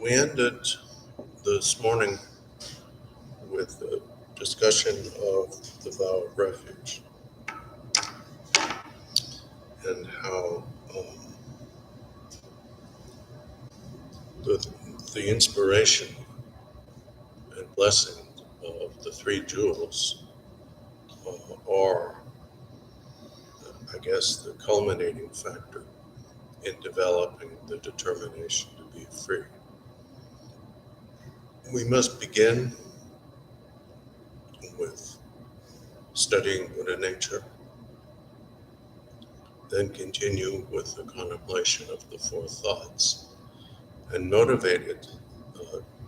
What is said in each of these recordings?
We ended this morning with a discussion of the vow of refuge and how the inspiration and blessing of the three jewels are, I guess, the culminating factor in developing the determination to be free. We must begin with studying Buddha nature, then continue with the contemplation of the four thoughts, and motivated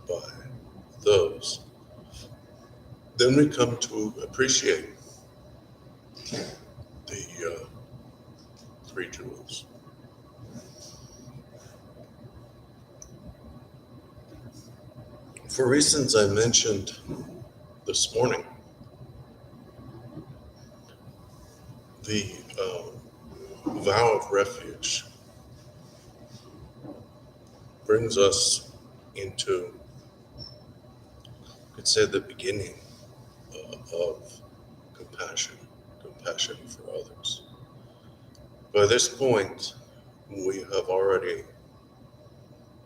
by those, then we come to appreciate the three jewels. For reasons I mentioned this morning, the vow of refuge brings us into, you could say, the beginning of compassion for others. By this point, we have already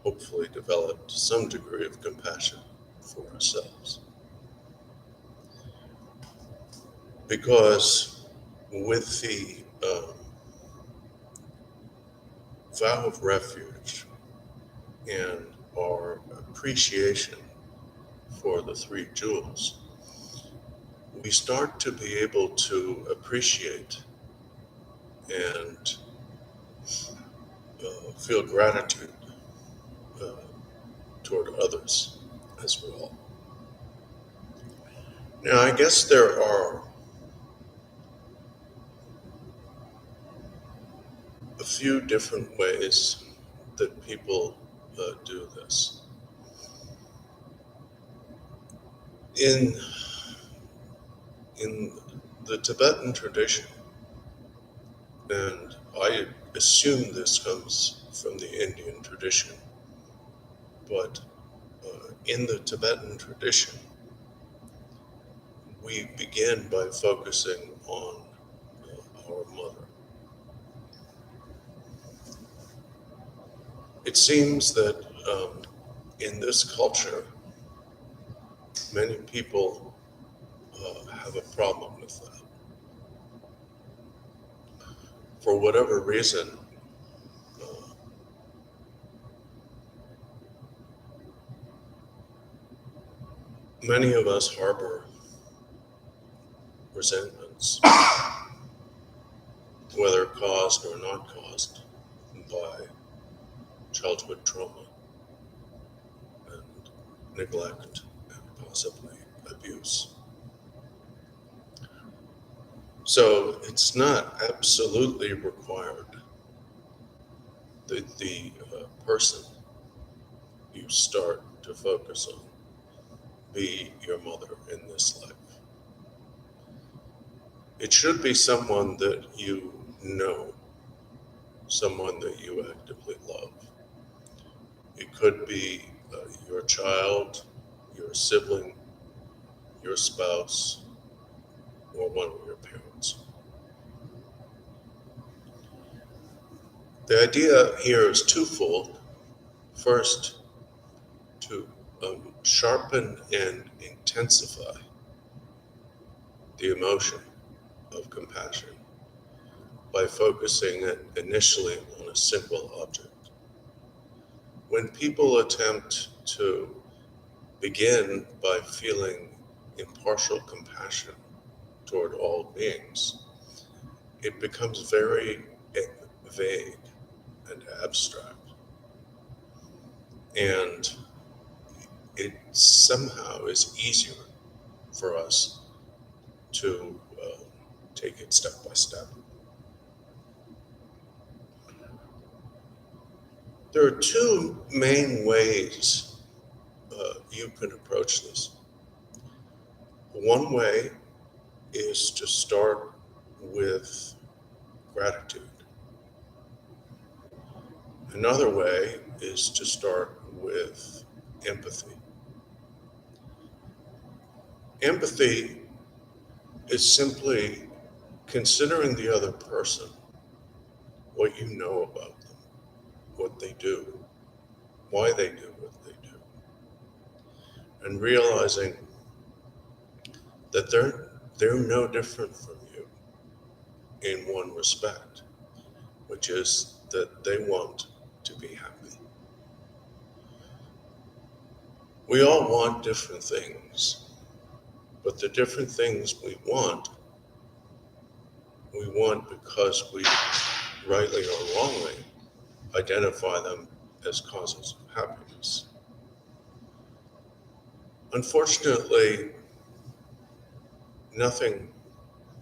hopefully developed some degree of compassion for ourselves. Because with the vow of refuge and our appreciation for the three jewels, we start to be able to appreciate and feel gratitude toward others as well. Now, I guess there are a few different ways that people do this. In the Tibetan tradition, and I assume this comes from the Indian tradition, but in the Tibetan tradition, we begin by focusing on our mother. It seems that in this culture, many people have a problem with that. For whatever reason, many of us harbor resentments, whether caused or not caused by childhood trauma and neglect and possibly abuse. So it's not absolutely required that the person you start to focus on be your mother in this life. It should be someone that you know, someone that you actively love. It could be your child, your sibling, your spouse, or one of your parents. The idea here is twofold. First, to sharpen and intensify the emotion of compassion by focusing it initially on a single object. When people attempt to begin by feeling impartial compassion toward all beings, it becomes very vague and abstract. And it somehow is easier for us to take it step by step. There are two main ways you can approach this. One way is to start with gratitude. Another way is to start with empathy. Empathy is simply considering the other person, what you know about them, what they do, why they do what they do, and realizing that they're no different from you. in one respect, which is that they want to be happy. We all want different things, but the different things we want because we, rightly or wrongly, identify them as causes of happiness. Unfortunately, nothing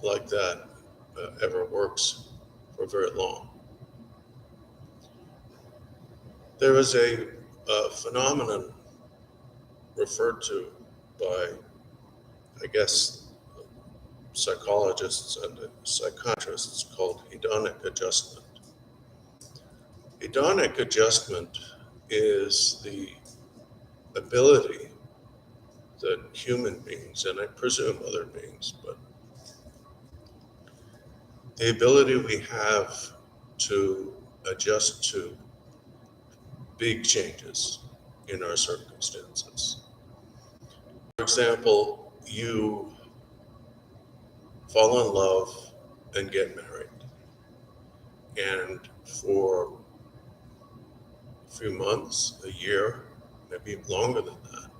like that ever works for very long. There is a phenomenon referred to by, I guess, psychologists and psychiatrists called hedonic adjustment. Hedonic adjustment is the ability that human beings, and I presume other beings, but the ability we have to adjust to big changes in our circumstances. For example, you fall in love and get married, and for a few months, a year, maybe longer than that,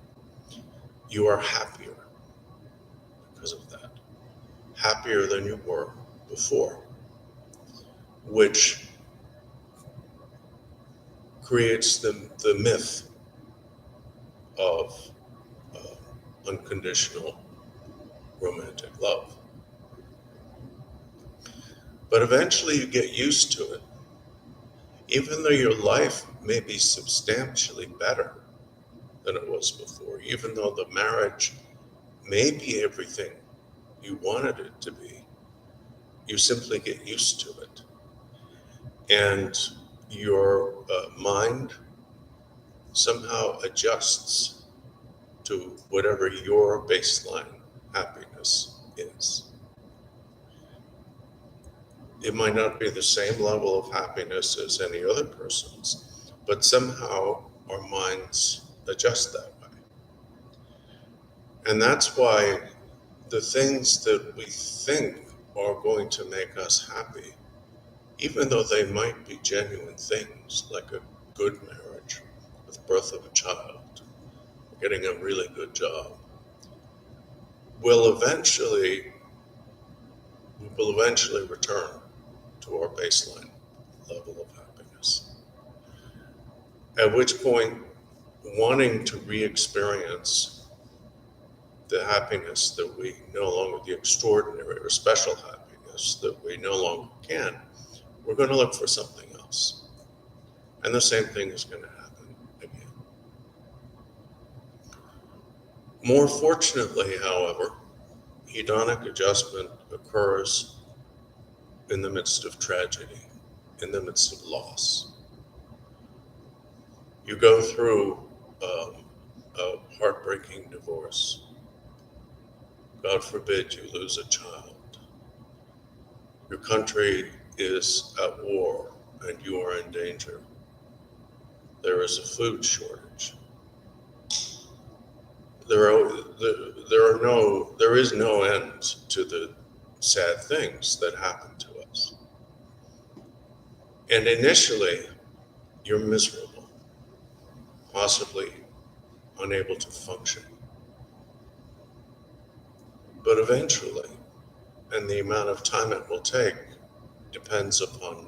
you are happier because of that, happier than you were before, which creates the myth of unconditional romantic love. But eventually you get used to it. Even though your life may be substantially better than it was before, even though the marriage may be everything you wanted it to be, you simply get used to it. And your mind somehow adjusts to whatever your baseline happiness is. It might not be the same level of happiness as any other person's, but somehow our minds adjust that way. And that's why the things that we think are going to make us happy, even though they might be genuine things, like a good marriage, with birth of a child, getting a really good job, will eventually return to our baseline level of happiness. At which point, wanting to re-experience the happiness that we no longer, the extraordinary or special happiness that we no longer can, we're going to look for something else. And the same thing is going to happen again. More fortunately, however, hedonic adjustment occurs in the midst of tragedy, in the midst of loss. You go through a heartbreaking divorce. God forbid you lose a child. Your country is at war and you are in danger. There is a food shortage. There is no end to the sad things that happen to us. And initially, you're miserable, possibly unable to function. But eventually, and the amount of time it will take depends upon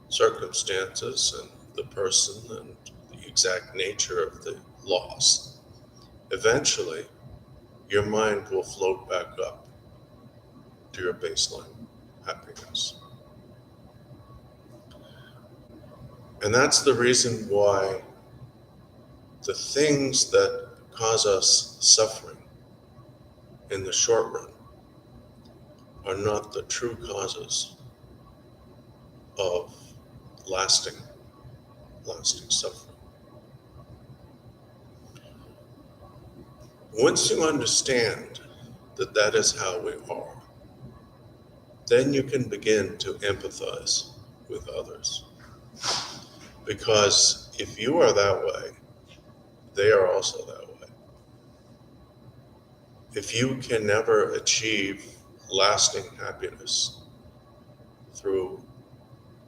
circumstances and the person and the exact nature of the loss. Eventually, your mind will float back up to your baseline happiness. And that's the reason why the things that cause us suffering in the short run are not the true causes of lasting suffering. Once you understand that that is how we are, then you can begin to empathize with others. Because if you are that way, they are also that way. If you can never achieve lasting happiness, through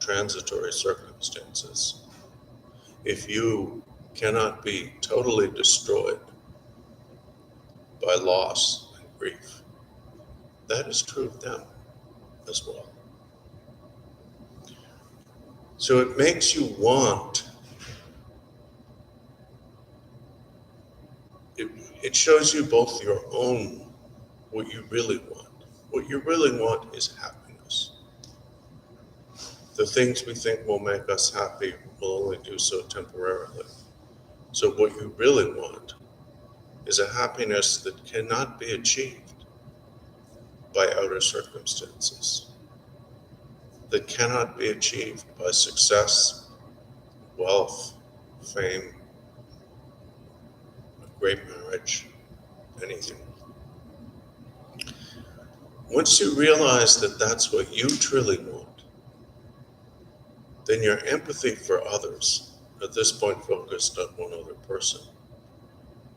transitory circumstances. If you cannot be totally destroyed by loss and grief, that is true of them as well. So it makes you want, it shows you both your own, what you really want. What you really want is happiness. The things we think will make us happy will only do so temporarily. So what you really want is a happiness that cannot be achieved by outer circumstances, that cannot be achieved by success, wealth, fame, a great marriage, anything. Once you realize that that's what you truly want, then your empathy for others, at this point focused on one other person,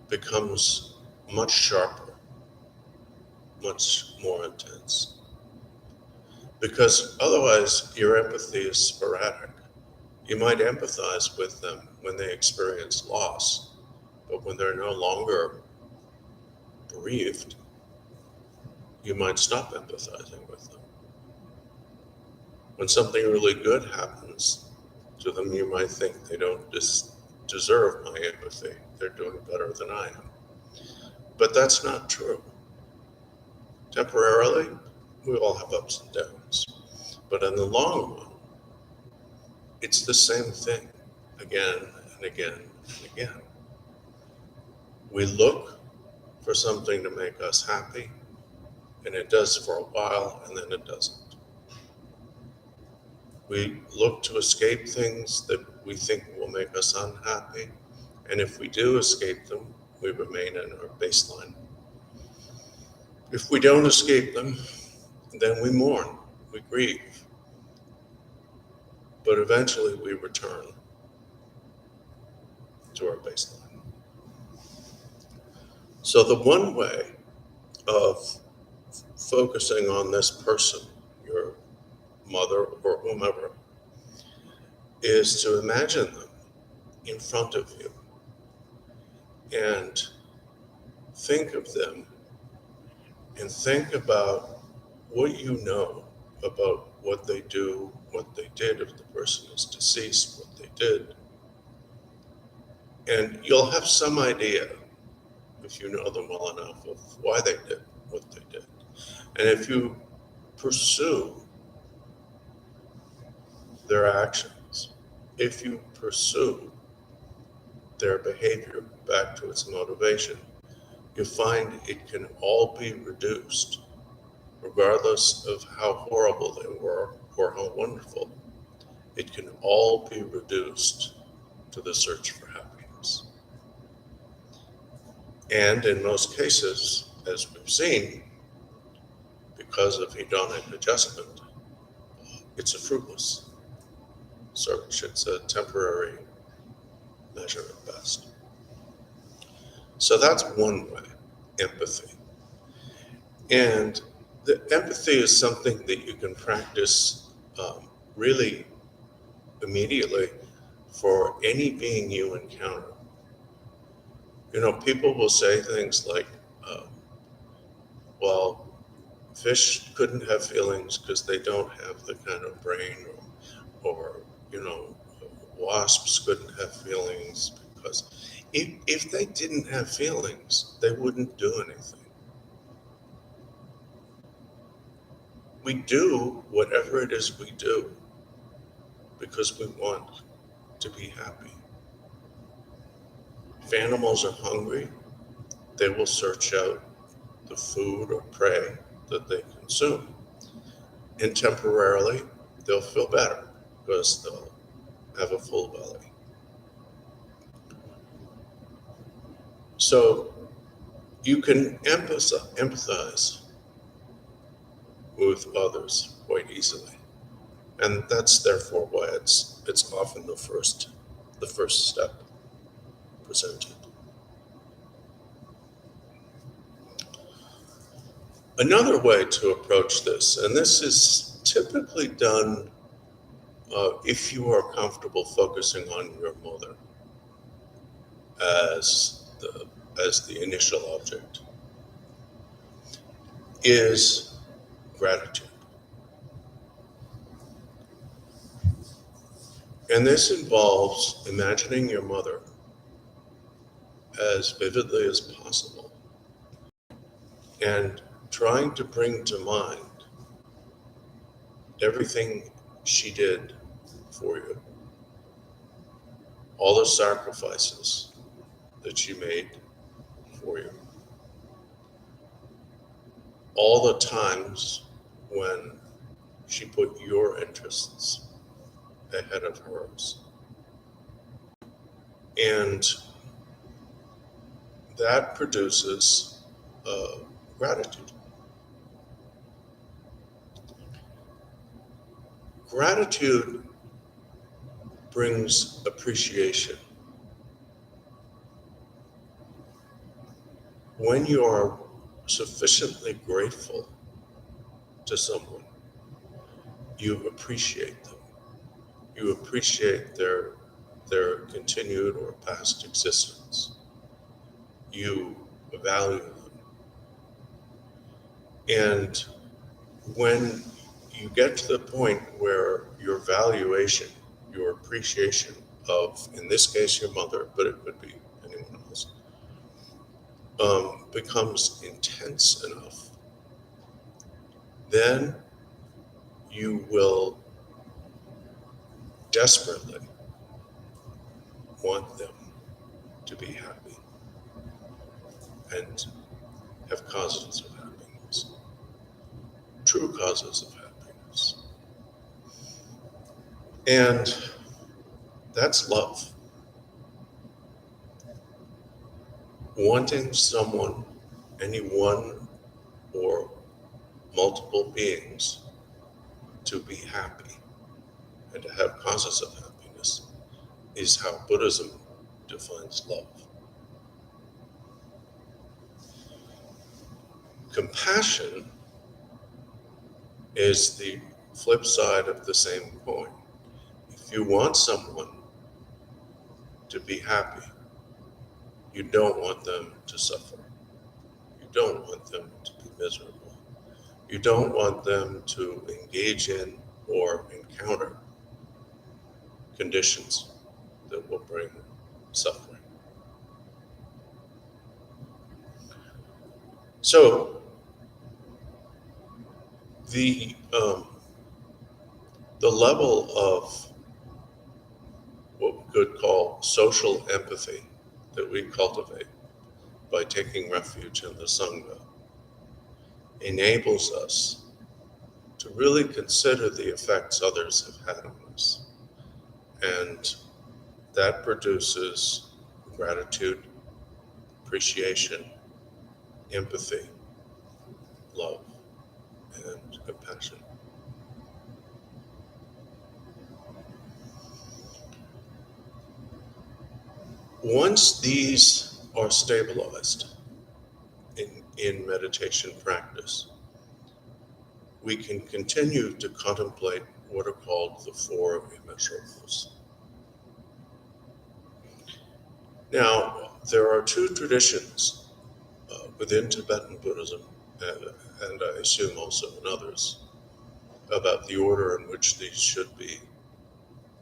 becomes much sharper, much more intense. Because otherwise your empathy is sporadic. You might empathize with them when they experience loss, but when they're no longer bereaved, you might stop empathizing with them. When something really good happens to them, you might think they don't deserve my empathy. They're doing better than I am. But that's not true. Temporarily, we all have ups and downs. But in the long run, it's the same thing again and again and again. We look for something to make us happy, and it does for a while, and then it doesn't. We look to escape things that we think will make us unhappy, and if we do escape them, we remain in our baseline. If we don't escape them, then we mourn, we grieve, but eventually we return to our baseline. So the one way of focusing on this person, your mother or whomever, is to imagine them in front of you and think of them and think about what you know about what they do, what they did if the person is deceased, what they did. And you'll have some idea, if you know them well enough, of why they did what they did. And if you pursue their actions, if you pursue their behavior back to its motivation, you find it can all be reduced, regardless of how horrible they were or how wonderful. It can all be reduced to the search for happiness. And in most cases, as we've seen, because of hedonic adjustment, it's a fruitless search. It's a temporary measure at best. So that's one way, empathy. And the empathy is something that you can practice really immediately for any being you encounter. You know, people will say things like, well, fish couldn't have feelings because they don't have the kind of brain, or you know, wasps couldn't have feelings because if they didn't have feelings, they wouldn't do anything. We do whatever it is we do because we want to be happy. If animals are hungry, they will search out the food or prey that they consume. And temporarily, they'll feel better because they'll have a full belly. So you can empathize with others quite easily. And that's therefore why it's often the first step presented. Another way to approach this, and this is typically done if you are comfortable focusing on your mother as the initial object, is gratitude. And this involves imagining your mother as vividly as possible and trying to bring to mind everything she did for you, all the sacrifices that she made for you, all the times when she put your interests ahead of hers. And that produces gratitude. Gratitude brings appreciation. When you are sufficiently grateful to someone, you appreciate them. You appreciate their continued or past existence. You value them. And when you get to the point where your valuation, your appreciation of, in this case, your mother, but it could be anyone else, becomes intense enough, then you will desperately want them to be happy and have causes of happiness, true causes of happiness. And that's love. Wanting someone, anyone or multiple beings, to be happy and to have causes of happiness is how Buddhism defines love. Compassion is the flip side of the same coin. If you want someone to be happy, you don't want them to suffer. You don't want them to be miserable. You don't want them to engage in or encounter conditions that will bring suffering. So the level of what we could call social empathy that we cultivate by taking refuge in the Sangha enables us to really consider the effects others have had on us. And that produces gratitude, appreciation, empathy, love, and compassion. Once these are stabilized in meditation practice, we can continue to contemplate what are called the four immeasurables. Now, there are two traditions within Tibetan Buddhism, and I assume also in others, about the order in which these should be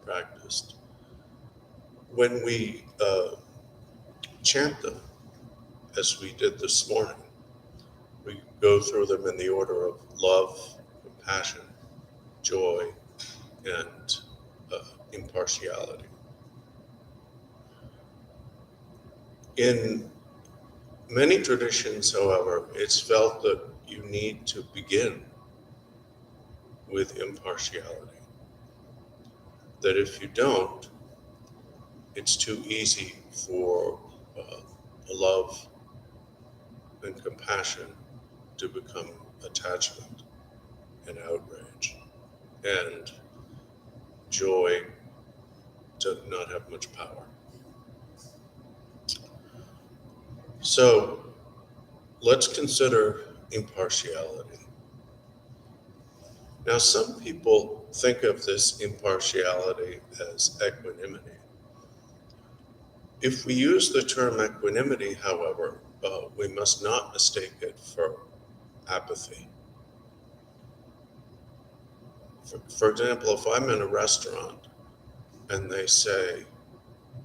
practiced. When we chant them, as we did this morning, we go through them in the order of love, compassion, joy, and impartiality. In many traditions, however, it's felt that you need to begin with impartiality. That if you don't, it's too easy for love and compassion to become attachment and outrage, and joy to not have much power. So let's consider impartiality. Now, some people think of this impartiality as equanimity. If we use the term equanimity, however, we must not mistake it for apathy. For example, if I'm in a restaurant and they say,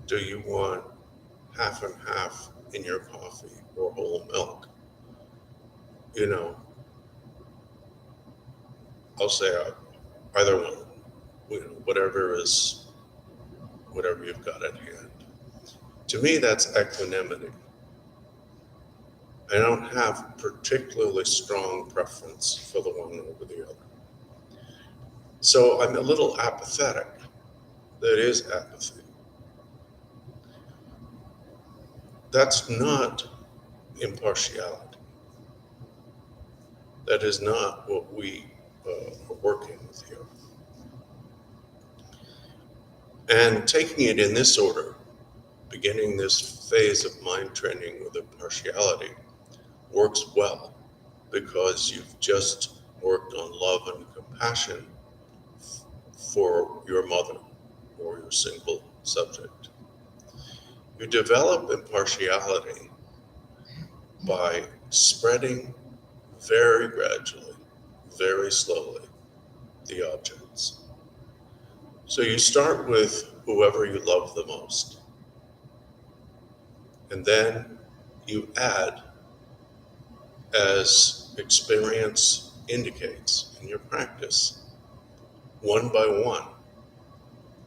do you want half and half in your coffee or whole milk? You know, I'll say either one, whatever you've got at hand. To me, that's equanimity. I don't have particularly strong preference for the one over the other. So I'm a little apathetic. That is apathy. That's not impartiality. That is not what we are working with here. And taking it in this order, beginning this phase of mind training with impartiality, works well because you've just worked on love and compassion for your mother or your single subject. You develop impartiality by spreading very gradually, very slowly, the objects. So you start with whoever you love the most, and then you add, as experience indicates in your practice, one by one,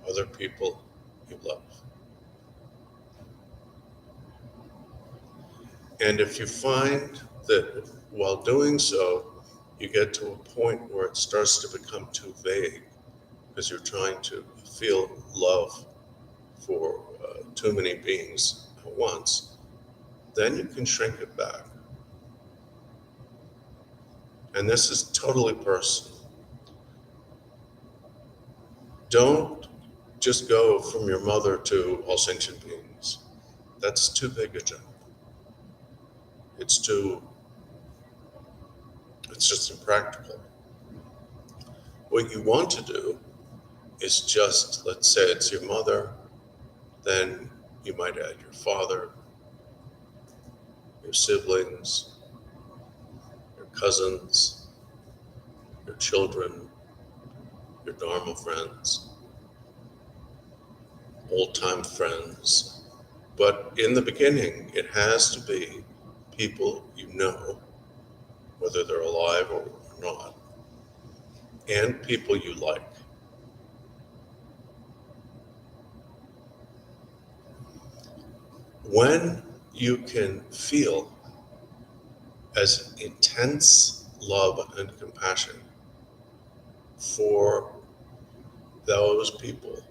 other people you love. And if you find that while doing so, you get to a point where it starts to become too vague because you're trying to feel love for too many beings at once, then you can shrink it back. And this is totally personal. Don't just go from your mother to all sentient beings. That's too big a jump. It's just impractical. What you want to do is just, let's say it's your mother, then you might add your father, your siblings, your cousins, your children, your Dharma friends, old-time friends. But in the beginning, it has to be people you know, whether they're alive or not, and people you like. When you can feel as intense love and compassion for those people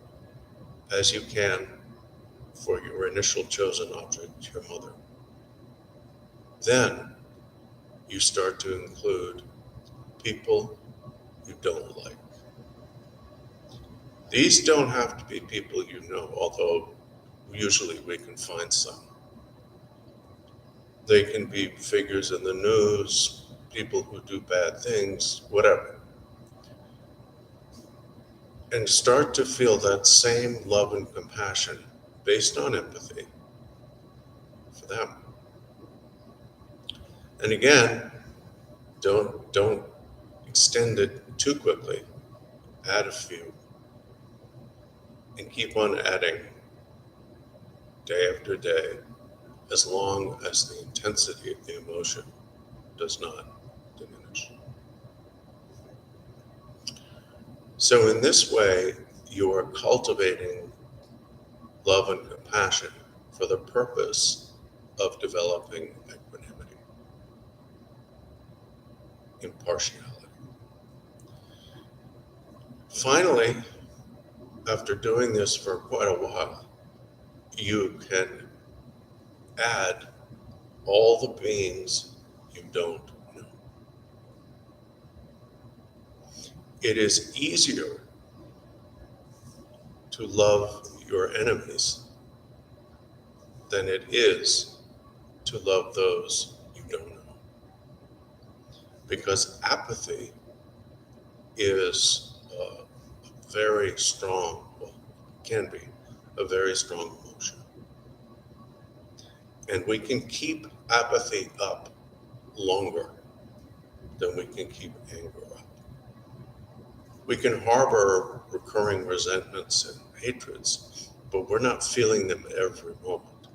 as you can for your initial chosen object, your mother, then you start to include people you don't like. These don't have to be people you know, although usually we can find some. They can be figures in the news, people who do bad things, whatever. And start to feel that same love and compassion based on empathy for them. And again, don't extend it too quickly. Add a few. And keep on adding day after day, as long as the intensity of the emotion does not diminish. So in this way, you are cultivating love and compassion for the purpose of developing equanimity, impartiality. Finally, after doing this for quite a while, you can add all the beings you don't know. It is easier to love your enemies than it is to love those you don't know. Because apathy is very strong, well, can be a very strong emotion. And we can keep apathy up longer than we can keep anger up. We can harbor recurring resentments and hatreds, but we're not feeling them every moment.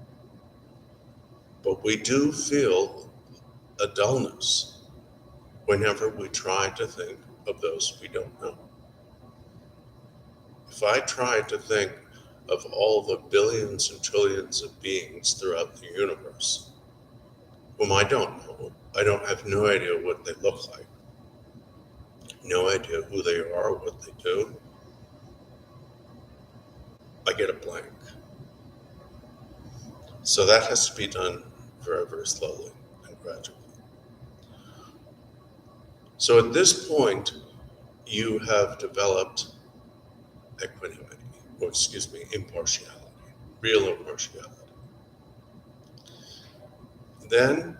But we do feel a dullness whenever we try to think of those we don't know. If I try to think of all the billions and trillions of beings throughout the universe, whom I don't know, I don't have no idea what they look like, no idea who they are, what they do, I get a blank. So that has to be done very, very slowly and gradually. So at this point, you have developed equanimity, or excuse me, impartiality, real impartiality. Then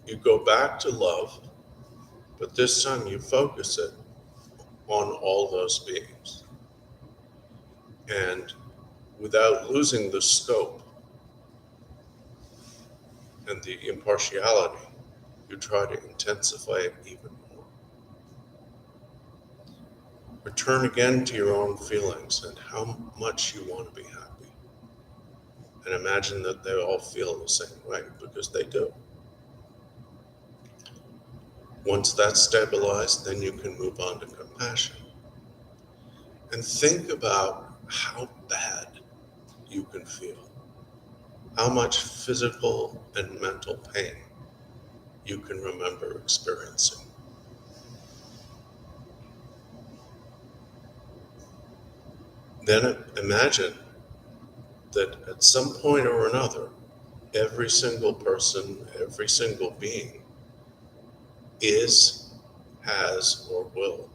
you go back to love, but this time you focus it on all those beings. And without losing the scope and the impartiality, you try to intensify it even more. Return again to your own feelings and how much you want to be happy. And imagine that they all feel the same way, because they do. Once that's stabilized, then you can move on to compassion. And think about how bad you can feel, how much physical and mental pain you can remember experiencing. Then imagine that at some point or another, every single person, every single being is, has, or will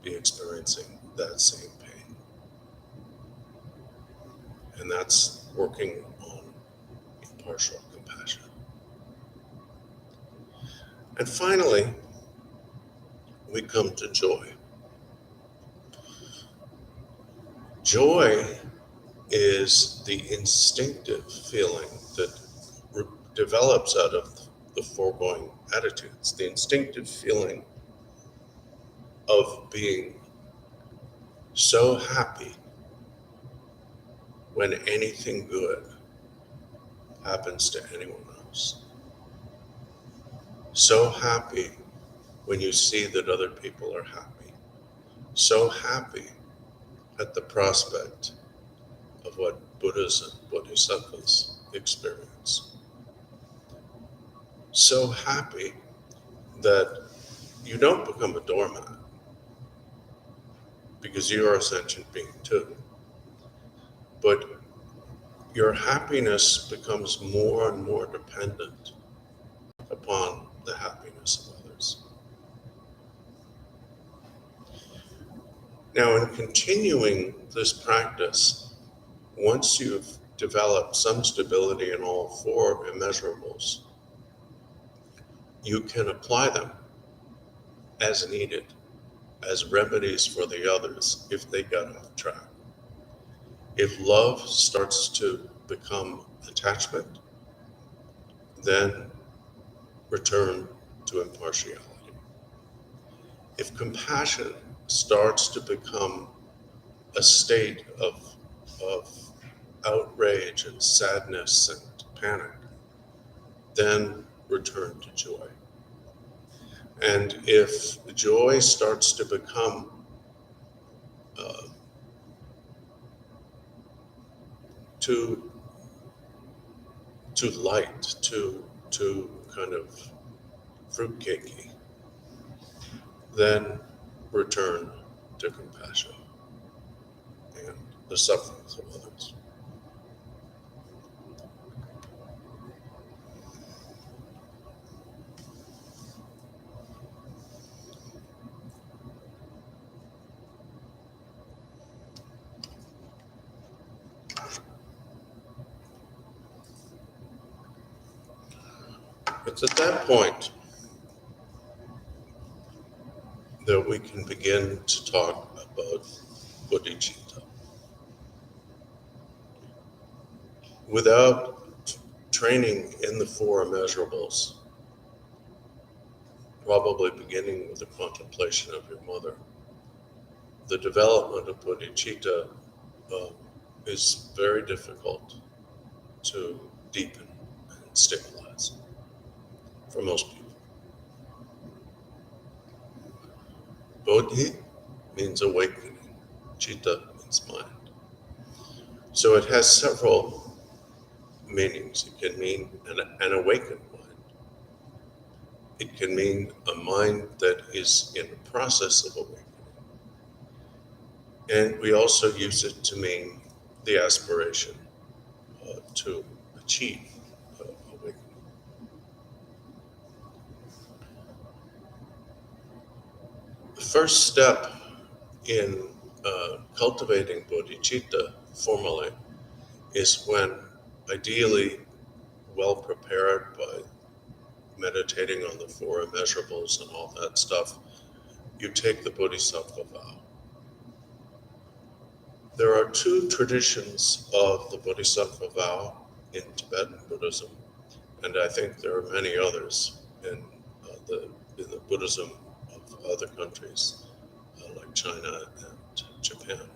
be experiencing that same pain. And that's working on impartial compassion. And finally, we come to joy. Joy is the instinctive feeling that develops out of the foregoing attitudes, the instinctive feeling of being so happy when anything good happens to anyone else. So happy when you see that other people are happy. So happy at the prospect of what Buddhas and Bodhisattvas experience. So happy that you don't become a doormat, because you are a sentient being too. But your happiness becomes more and more dependent upon the happiness of others. Now, in continuing this practice, once you've developed some stability in all four immeasurables, you can apply them as needed, as remedies for the others if they got off track. If love starts to become attachment, then return to impartiality. If compassion starts to become a state of outrage and sadness and panic, then return to joy. And if joy starts to become too light, too kind of fruitcakey, then return to compassion and the sufferings of others. It's at that point that that we can begin to talk about bodhicitta. Without training in the four immeasurables, probably beginning with the contemplation of your mother, the development of bodhicitta is very difficult to deepen and stabilize for most people. Bodhi means awakening, citta means mind. So it has several meanings. It can mean an awakened mind. It can mean a mind that is in the process of awakening. And we also use it to mean the aspiration to achieve awakening. The first step in cultivating bodhicitta formally is when, ideally well prepared by meditating on the four immeasurables and all that stuff, you take the bodhisattva vow. There are two traditions of the bodhisattva vow in Tibetan Buddhism, and I think there are many others in the Buddhism of other countries like China and Japan.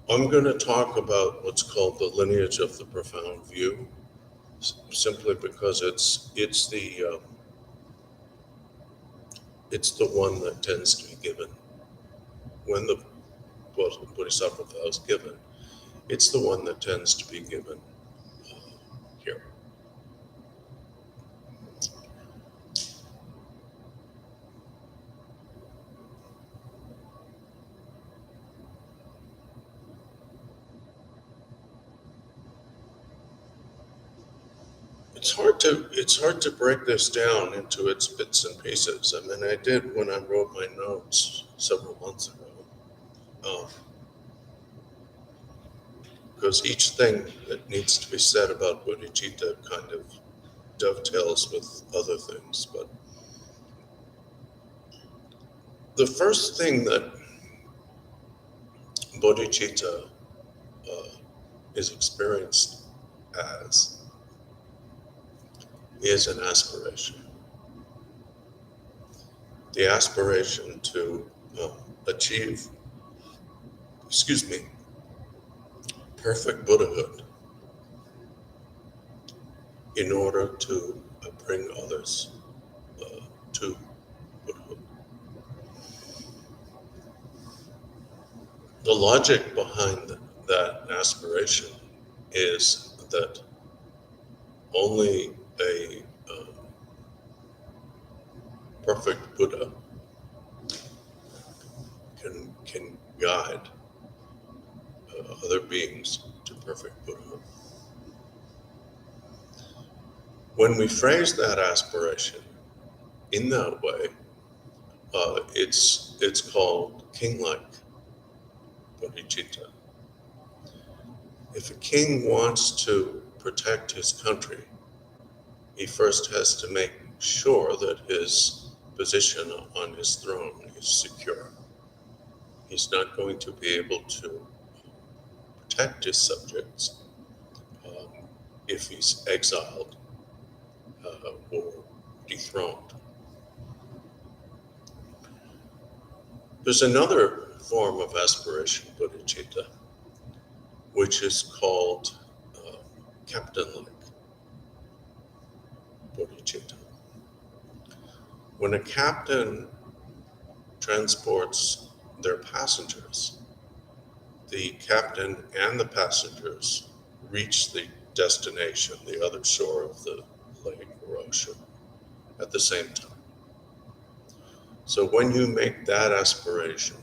I'm going to talk about what's called the lineage of the profound view, simply because it's the one that tends to be given when the bodhisattva vow is given. It's the one that tends to be given here. It's hard to break this down into its bits and pieces. I mean, I did when I wrote my notes several months ago, because each thing that needs to be said about bodhicitta kind of dovetails with other things. But the first thing that bodhicitta is experienced as is an aspiration. The aspiration to achieve, perfect Buddhahood in order to bring others to Buddhahood. The logic behind that aspiration is that only a perfect Buddha can guide other beings to perfect Buddhahood. When we phrase that aspiration in that way, it's called king-like bodhicitta. If a king wants to protect his country, he first has to make sure that his position on his throne is secure. He's not going to be able to protect his subjects if he's exiled or dethroned. There's another form of aspiration, bodhicitta, which is called captain-like bodhicitta. When a captain transports their passengers, the captain and the passengers reach the destination, the other shore of the lake or ocean, at the same time. So when you make that aspiration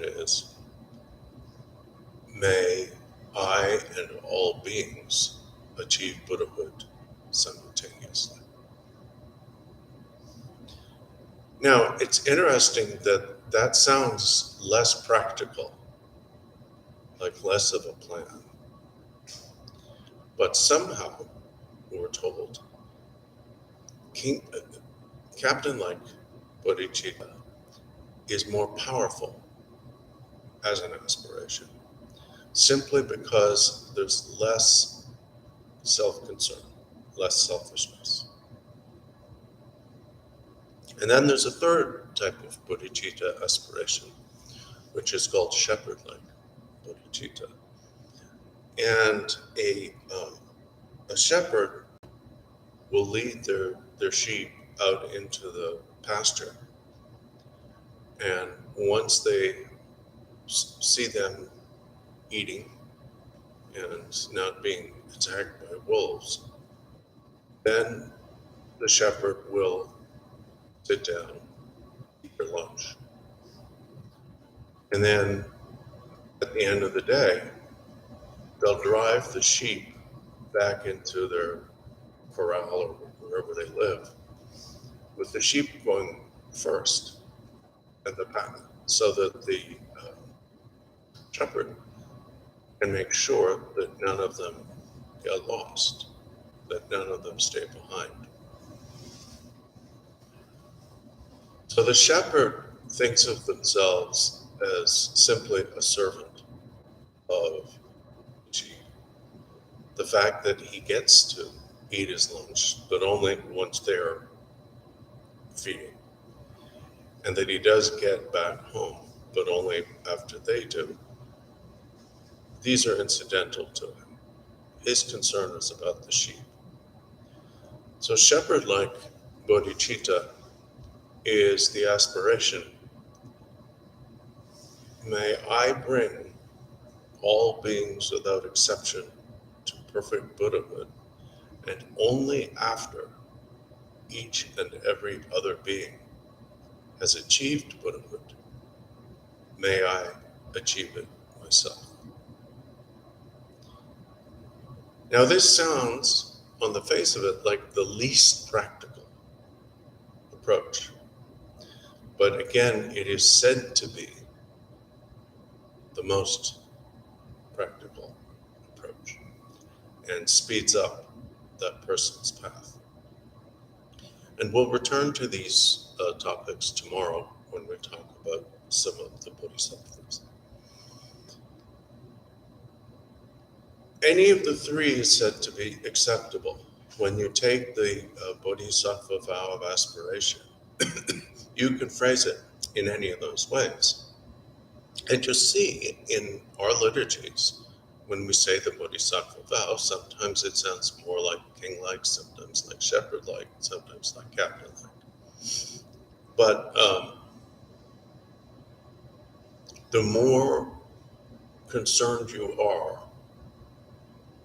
is, may I and all beings achieve Buddhahood simultaneously. Now, it's interesting that sounds less practical, like less of a plan. But somehow, we're told, Captain-like bodhicitta is more powerful as an aspiration, simply because there's less self-concern, less selfishness. And then there's a third type of bodhicitta aspiration, which is called shepherd-like bodhicitta. And a shepherd will lead their sheep out into the pasture. And once they see them eating and not being attacked by wolves, then the shepherd will sit down, eat their lunch. And then at the end of the day, they'll drive the sheep back into their corral or wherever they live, with the sheep going first at the path, so that the shepherd can make sure that none of them get lost, that none of them stay behind. So the shepherd thinks of themselves as simply a servant of the sheep. The fact that he gets to eat his lunch, but only once they're feeding, and that he does get back home, but only after they do. These are incidental to him. His concern is about the sheep. So shepherd-like bodhicitta is the aspiration. May I bring all beings without exception to perfect Buddhahood, and only after each and every other being has achieved Buddhahood, may I achieve it myself. Now this sounds, on the face of it, like the least practical approach. But again, it is said to be the most practical approach and speeds up that person's path. And we'll return to these topics tomorrow when we talk about some of the bodhisattvas. Any of the three is said to be acceptable. When you take the bodhisattva vow of aspiration, you can phrase it in any of those ways. And you see in our liturgies, when we say the bodhisattva vow, sometimes it sounds more like king-like, sometimes like shepherd-like, sometimes like captain-like. But the more concerned you are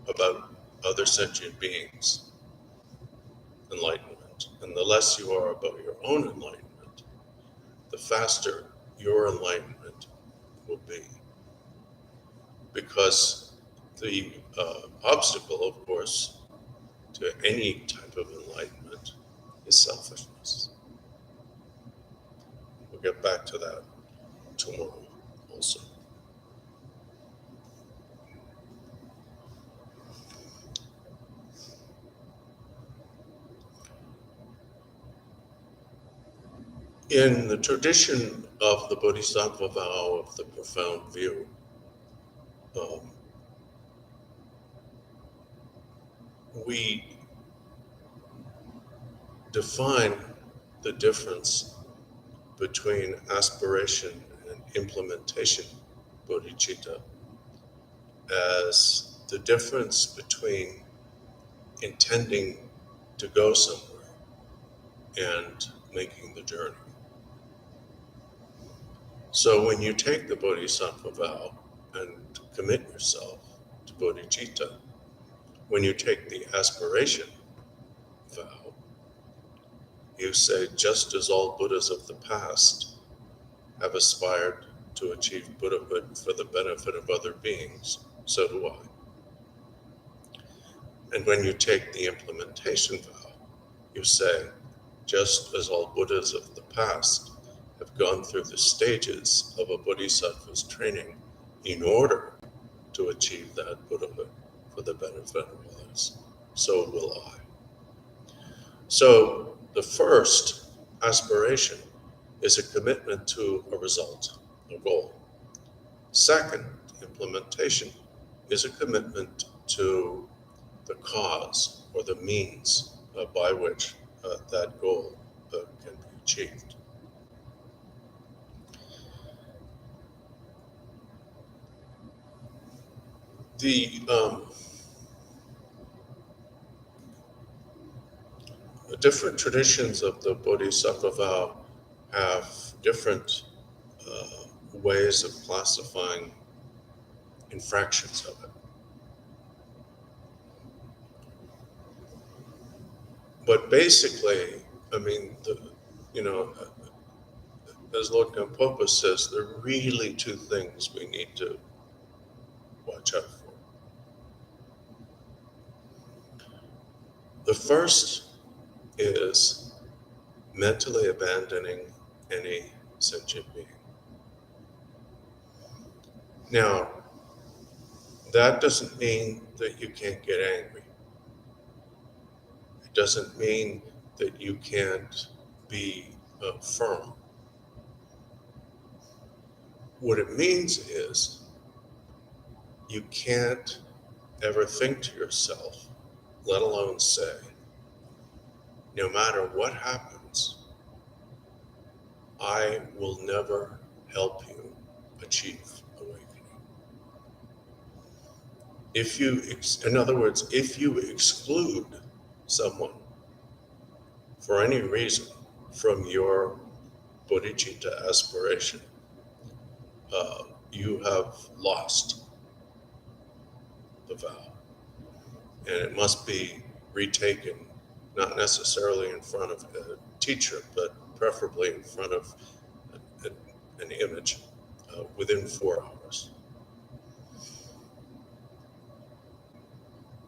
about other sentient beings' enlightenment, and the less you are about your own enlightenment, the faster your enlightenment will be. Because the obstacle, of course, to any type of enlightenment is selfishness. We'll get back to that tomorrow also. In the tradition of the Bodhisattva vow of the profound view, we define the difference between aspiration and implementation bodhicitta as the difference between intending to go somewhere and making the journey. So when you take the bodhisattva vow and commit yourself to bodhicitta, when you take the aspiration vow, you say, just as all Buddhas of the past have aspired to achieve Buddhahood for the benefit of other beings, so do I. And when you take the implementation vow, you say, just as all Buddhas of the past have gone through the stages of a bodhisattva's training in order to achieve that Buddhahood for the benefit of others. So will I. So the first aspiration is a commitment to a result, a goal. Second, implementation is a commitment to the cause or the means by which that goal can be achieved. The different traditions of the Bodhisattva vow have different ways of classifying infractions of it. But basically, I mean, as Lord Gampopa says, there are really two things we need to watch out for. The first is mentally abandoning any sentient being. Now, that doesn't mean that you can't get angry. It doesn't mean that you can't be firm. What it means is you can't ever think to yourself, let alone say, no matter what happens, I will never help you achieve awakening. In other words, if you exclude someone for any reason from your bodhicitta aspiration, you have lost the vow. And it must be retaken, not necessarily in front of a teacher, but preferably in front of an image within 4 hours.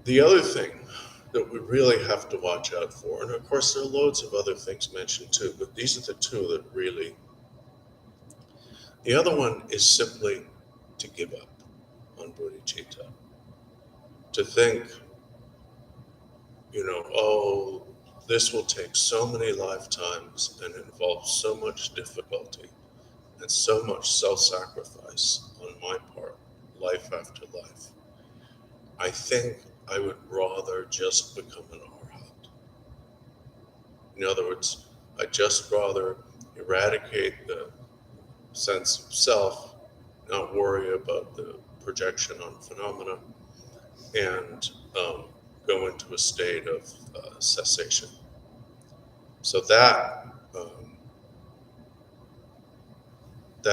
The other thing that we really have to watch out for, and of course there are loads of other things mentioned too, but these are the two that really. The other one is simply to give up on bodhicitta. To think, oh, this will take so many lifetimes and involve so much difficulty and so much self-sacrifice on my part, life after life. I think I would rather just become an arhat. In other words, I'd just rather eradicate the sense of self, not worry about the projection on phenomena, and go into a state of cessation. So that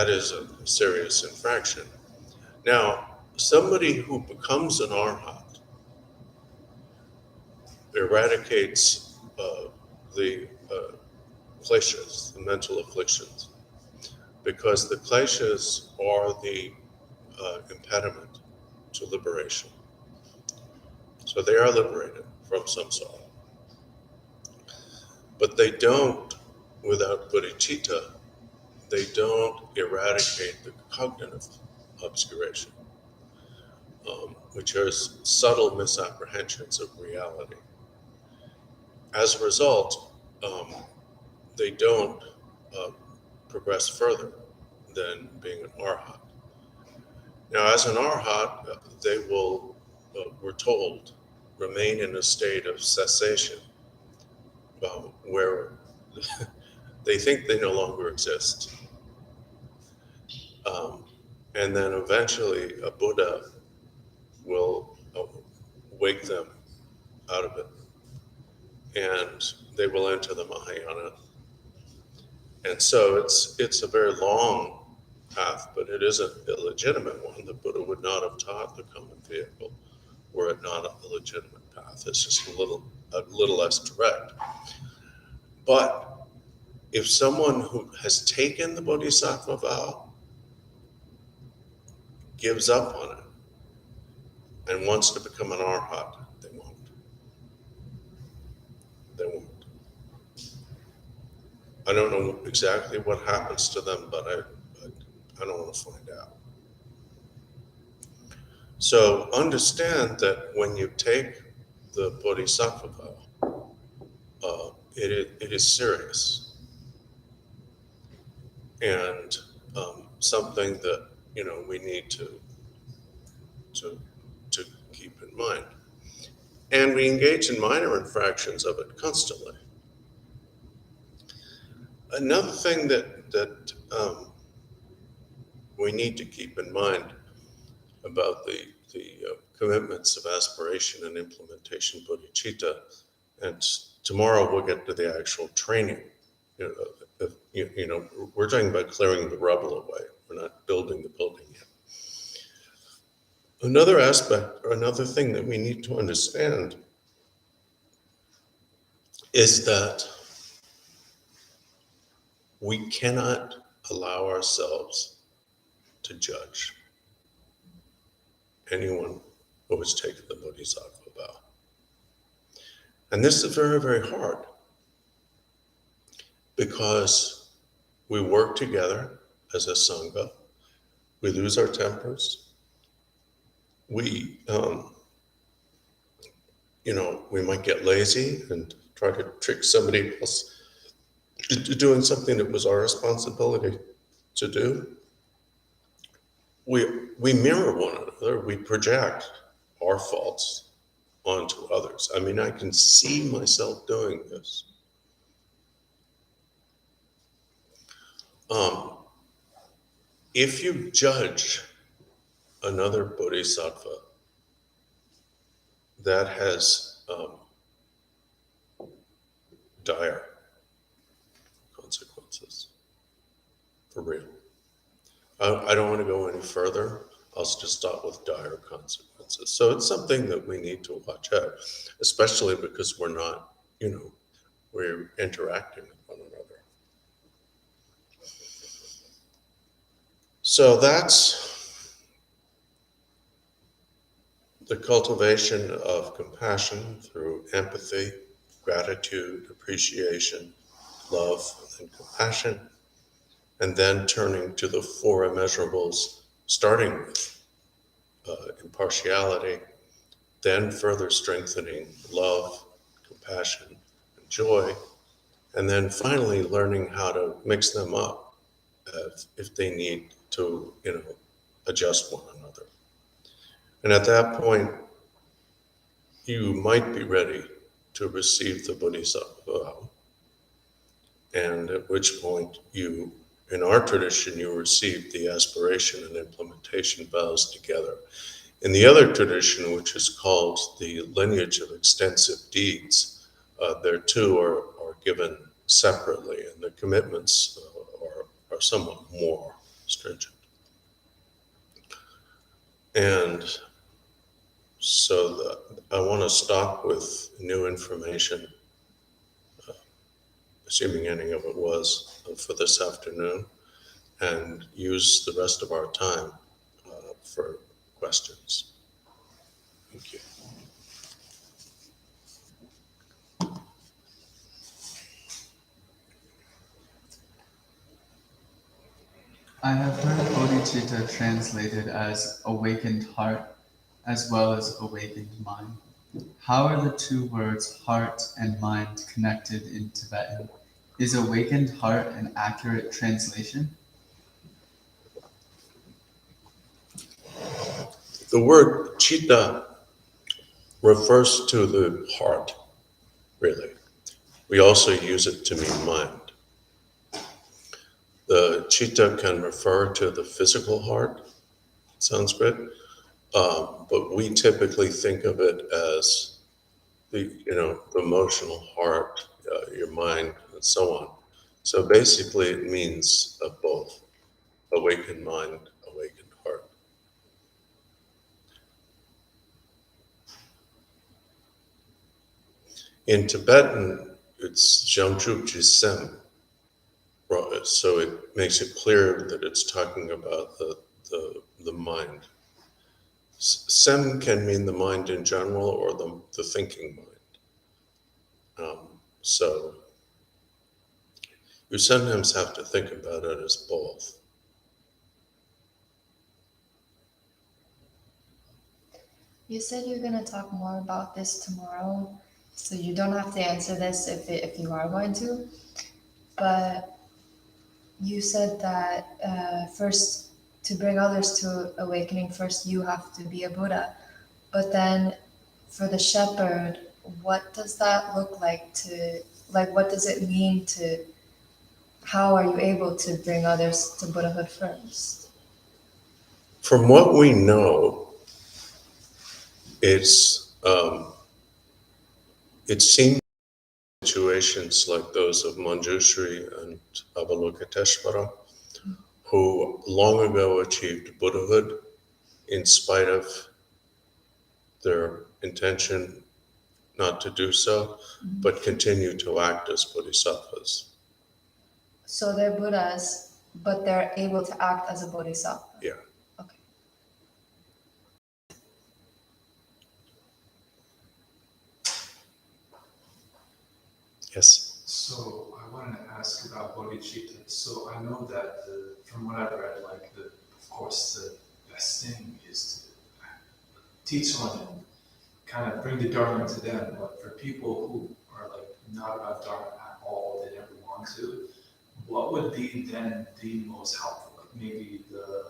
is a serious infraction. Now, somebody who becomes an arhat eradicates the kleshas, the mental afflictions, because the kleshas are the impediment to liberation. So they are liberated from samsara. But they don't, without bodhicitta, they don't eradicate the cognitive obscuration, which are subtle misapprehensions of reality. As a result, they don't progress further than being an arhat. Now, as an arhat, they will, we're told, remain in a state of cessation, where they think they no longer exist. And then eventually a Buddha will wake them out of it, and they will enter the Mahayana. And so it's a very long path, but it is a legitimate one. The Buddha would not have taught the common vehicle were it not a legitimate path. It's just a little less direct. But if someone who has taken the Bodhisattva vow gives up on it and wants to become an arhat, they won't. They won't. I don't know exactly what happens to them, but I don't want to find out. So understand that when you take the Bodhisattva vow, it is serious and something that we need to to keep in mind. And we engage in minor infractions of it constantly. Another thing that we need to keep in mind about the commitments of aspiration and implementation bodhicitta, and tomorrow we'll get to the actual training. We're talking about clearing the rubble away. We're not building the building yet. Another aspect, or another thing that we need to understand is that we cannot allow ourselves to judge anyone who has taken the Bodhisattva vow. And this is very, very hard because we work together as a Sangha, we lose our tempers, we might get lazy and try to trick somebody else into doing something that was our responsibility to do. We mirror one another, we project our faults onto others. I mean, I can see myself doing this. If you judge another bodhisattva, that has dire consequences, for real. I don't want to go any further. I'll just stop with dire consequences. So it's something that we need to watch out, especially because we're not, we're interacting with one another. So that's the cultivation of compassion through empathy, gratitude, appreciation, love, and compassion, and then turning to the four immeasurables, starting with impartiality, then further strengthening love, compassion, and joy, and then finally learning how to mix them up if they need to, adjust one another. And at that point, you might be ready to receive the Bodhisattva vow, and at which point in our tradition, you receive the aspiration and implementation vows together. In the other tradition, which is called the lineage of extensive deeds, there too are given separately, and the commitments are somewhat more stringent. And so I want to stop with new information, assuming any of it was, for this afternoon, and use the rest of our time for questions. Thank you. I have heard bodhicitta translated as awakened heart as well as awakened mind. How are the two words heart and mind connected in Tibetan? Is awakened heart an accurate translation? The word chitta refers to the heart, really. We also use it to mean mind. The chitta can refer to the physical heart, Sanskrit, but we typically think of it as the emotional heart, your mind, and so on. So basically, it means both awakened mind, awakened heart. In Tibetan, it's Gyamtso Sem, so it makes it clear that it's talking about the mind. Sem can mean the mind in general or the thinking mind. So you sometimes have to think about it as both. You said you're going to talk more about this tomorrow, so you don't have to answer this if you are going to. But you said that first, to bring others to awakening, first you have to be a Buddha. But then for the shepherd, what does that look like what does it mean to, how are you able to bring others to Buddhahood first? From what we know, it seems situations like those of Manjushri and Avalokiteshvara, who long ago achieved Buddhahood in spite of their intention not to do so, but continue to act as bodhisattvas. So they're Buddhas, but they're able to act as a bodhisattva. Yeah. Okay. Yes. So I wanted to ask about bodhicitta. So I know that from what I've read, of course, the best thing is to teach someone and kind of bring the Dharma to them. But for people who are not about Dharma at all, they never want to, what would be then the most helpful? Maybe the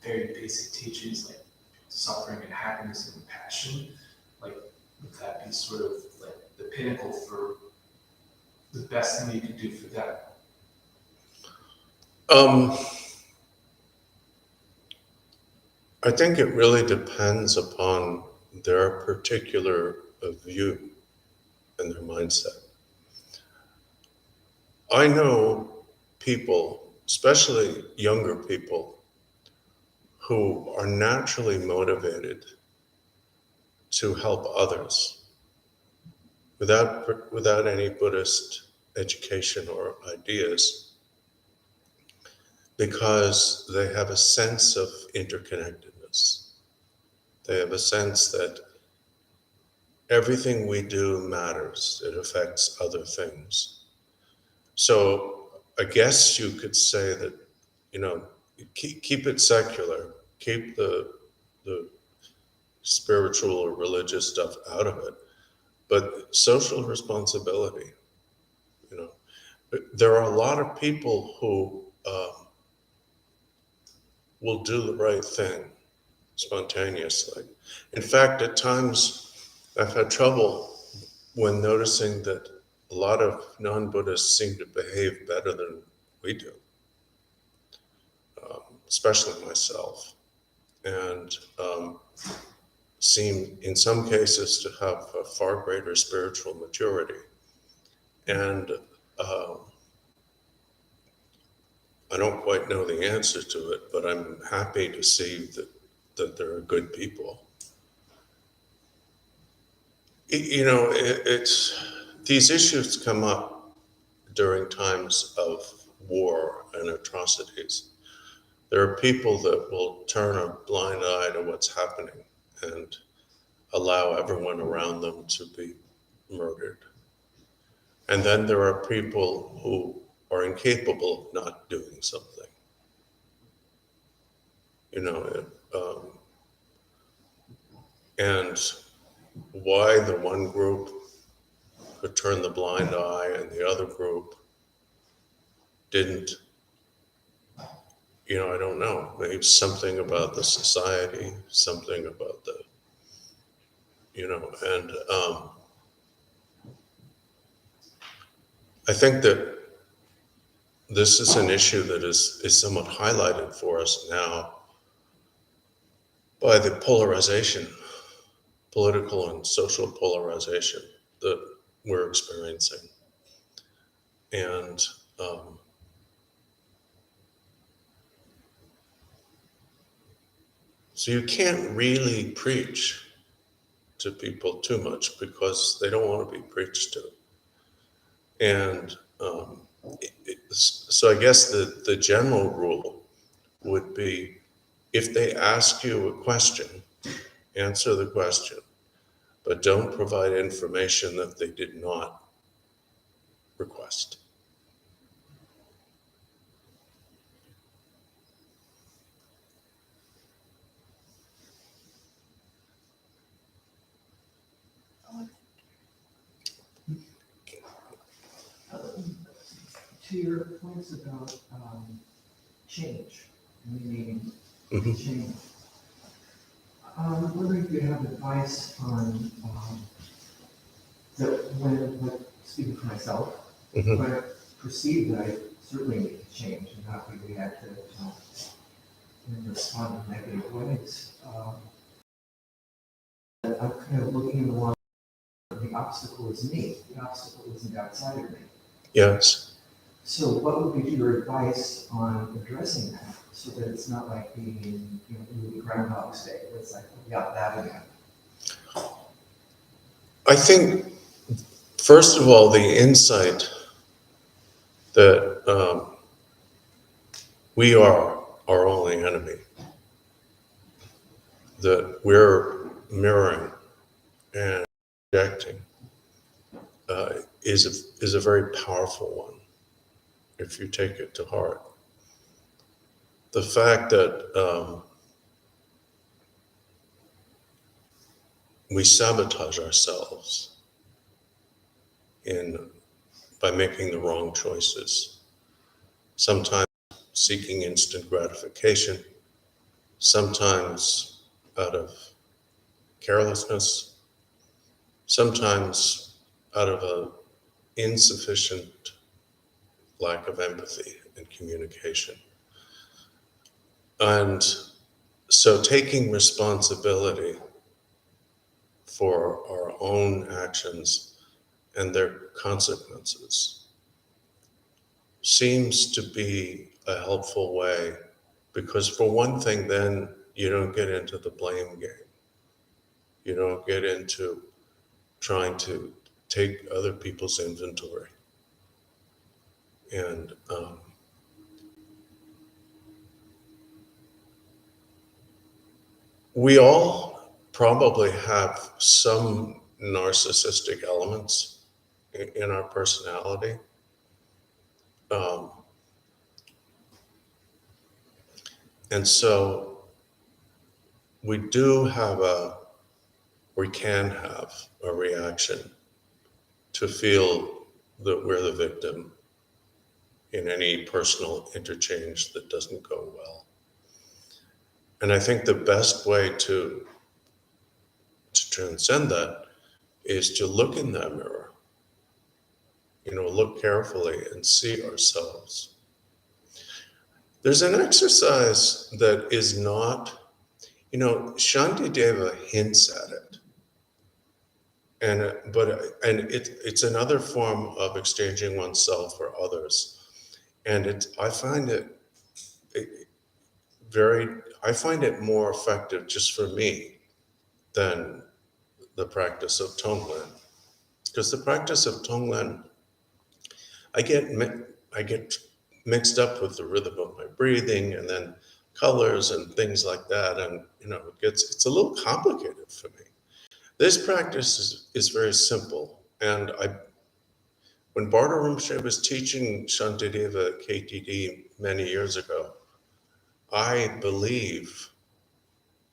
very basic teachings like suffering and happiness and passion. Would that be sort of the pinnacle for the best thing you can do for that? I think it really depends upon their particular view and their mindset. I know people, especially younger people, who are naturally motivated to help others without any Buddhist education or ideas, because they have a sense of interconnectedness. They have a sense that everything we do matters. It affects other things. So I guess you could say that, keep it secular, keep the spiritual or religious stuff out of it, but social responsibility, There are a lot of people who will do the right thing spontaneously. In fact, at times I've had trouble when noticing that a lot of non-Buddhists seem to behave better than we do, especially myself, and seem in some cases to have a far greater spiritual maturity. And I don't quite know the answer to it, but I'm happy to see that there are good people. It's these issues come up during times of war and atrocities. There are people that will turn a blind eye to what's happening and allow everyone around them to be murdered. And then there are people who are incapable of not doing something. And why the one group could turn the blind eye and the other group didn't, I don't know. Maybe something about the society, something about and I think that this is an issue that is somewhat highlighted for us now by the polarization, political and social polarization that we're experiencing. And so you can't really preach to people too much because they don't want to be preached to. And so I guess the general rule would be, if they ask you a question, answer the question, but don't provide information that they did not request. to your points about change, meaning Mhm. change, I'm wondering if you have advice on that when speaking for myself, Mhm. when I perceive that I certainly need to change and not be reactive and respond in negative ways, I'm kind of looking along. The obstacle is me. The obstacle isn't outside of me. Yes. So, what would be your advice on addressing that so that it's not like being in Groundhog's Day? It's like, yeah, that again. I think, first of all, the insight that we are our only enemy, that we're mirroring and projecting, is a very powerful one if you take it to heart. The fact that we sabotage ourselves by making the wrong choices, sometimes seeking instant gratification, sometimes out of carelessness, sometimes out of an insufficient lack of empathy and communication. And so taking responsibility for our own actions and their consequences seems to be a helpful way, because for one thing, then you don't get into the blame game. You don't get into trying to take other people's inventory. And we all probably have some narcissistic elements in our personality. Um, and so we can have a reaction to feel that we're the victim in any personal interchange that doesn't go well. And I think the best way to transcend that is to look in that mirror, look carefully and see ourselves. There's an exercise that is not, Shantideva hints at it, it's another form of exchanging oneself for others, and I find it I find it more effective just for me than the practice of Tonglen, because the practice of Tonglen, I get mixed up with the rhythm of my breathing and then colors and things like that, and it's a little complicated for me. This practice is very simple, and when Bardor Rinpoche was teaching Shantideva KTD many years ago, I believe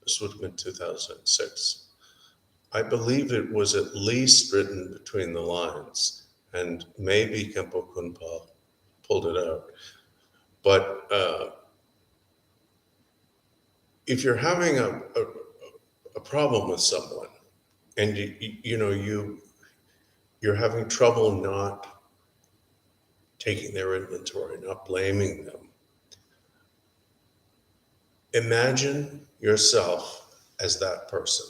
this would have been 2006. I believe it was at least written between the lines, and maybe Khenpo Kunpa pulled it out. But if you're having a problem with someone, and you're having trouble not taking their inventory, not blaming them, imagine yourself as that person,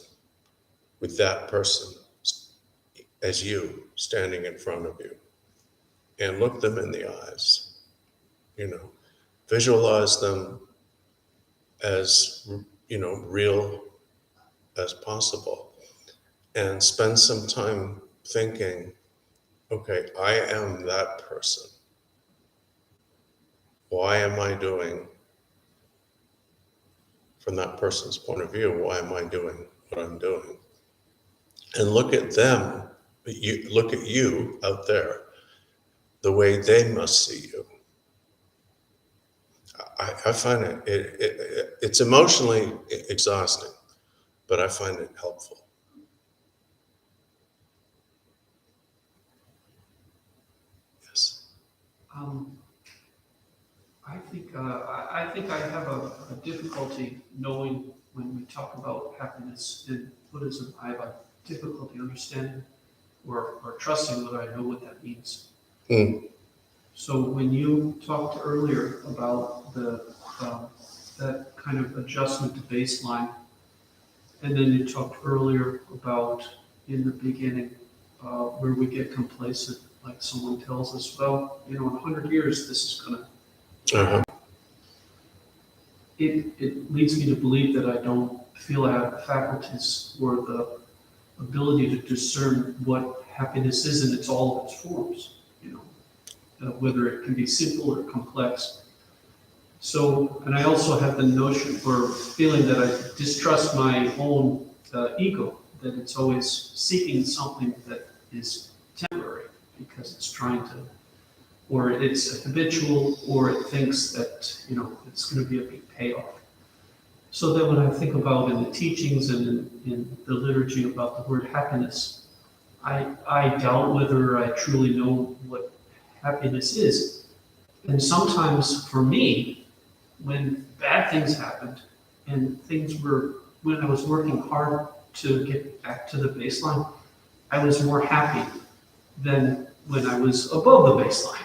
with that person as you standing in front of you, and look them in the eyes. Visualize them as real as possible, and spend some time thinking, okay, I am that person. Why am I doing, from that person's point of view, why am I doing what I'm doing? And look at them, look at you out there the way they must see you. I find it's emotionally exhausting, but I find it helpful. Yes. Um, I think I have a difficulty knowing when we talk about happiness in Buddhism. I have a difficulty understanding or trusting whether I know what that means. Mm. So when you talked earlier about that kind of adjustment to baseline, and then you talked earlier about in the beginning where we get complacent, like someone tells us, well, in 100 years this is going to. Uh-huh. It leads me to believe that I don't feel I have the faculties or the ability to discern what happiness is in all of its forms, whether it can be simple or complex. So, and I also have the notion or feeling that I distrust my own ego, that it's always seeking something that is temporary because it's trying to, or it's habitual, or it thinks that, it's going to be a big payoff. So that when I think about in the teachings and in the liturgy about the word happiness, I doubt whether I truly know what happiness is. And sometimes for me, when bad things happened and when I was working hard to get back to the baseline, I was more happy than when I was above the baseline.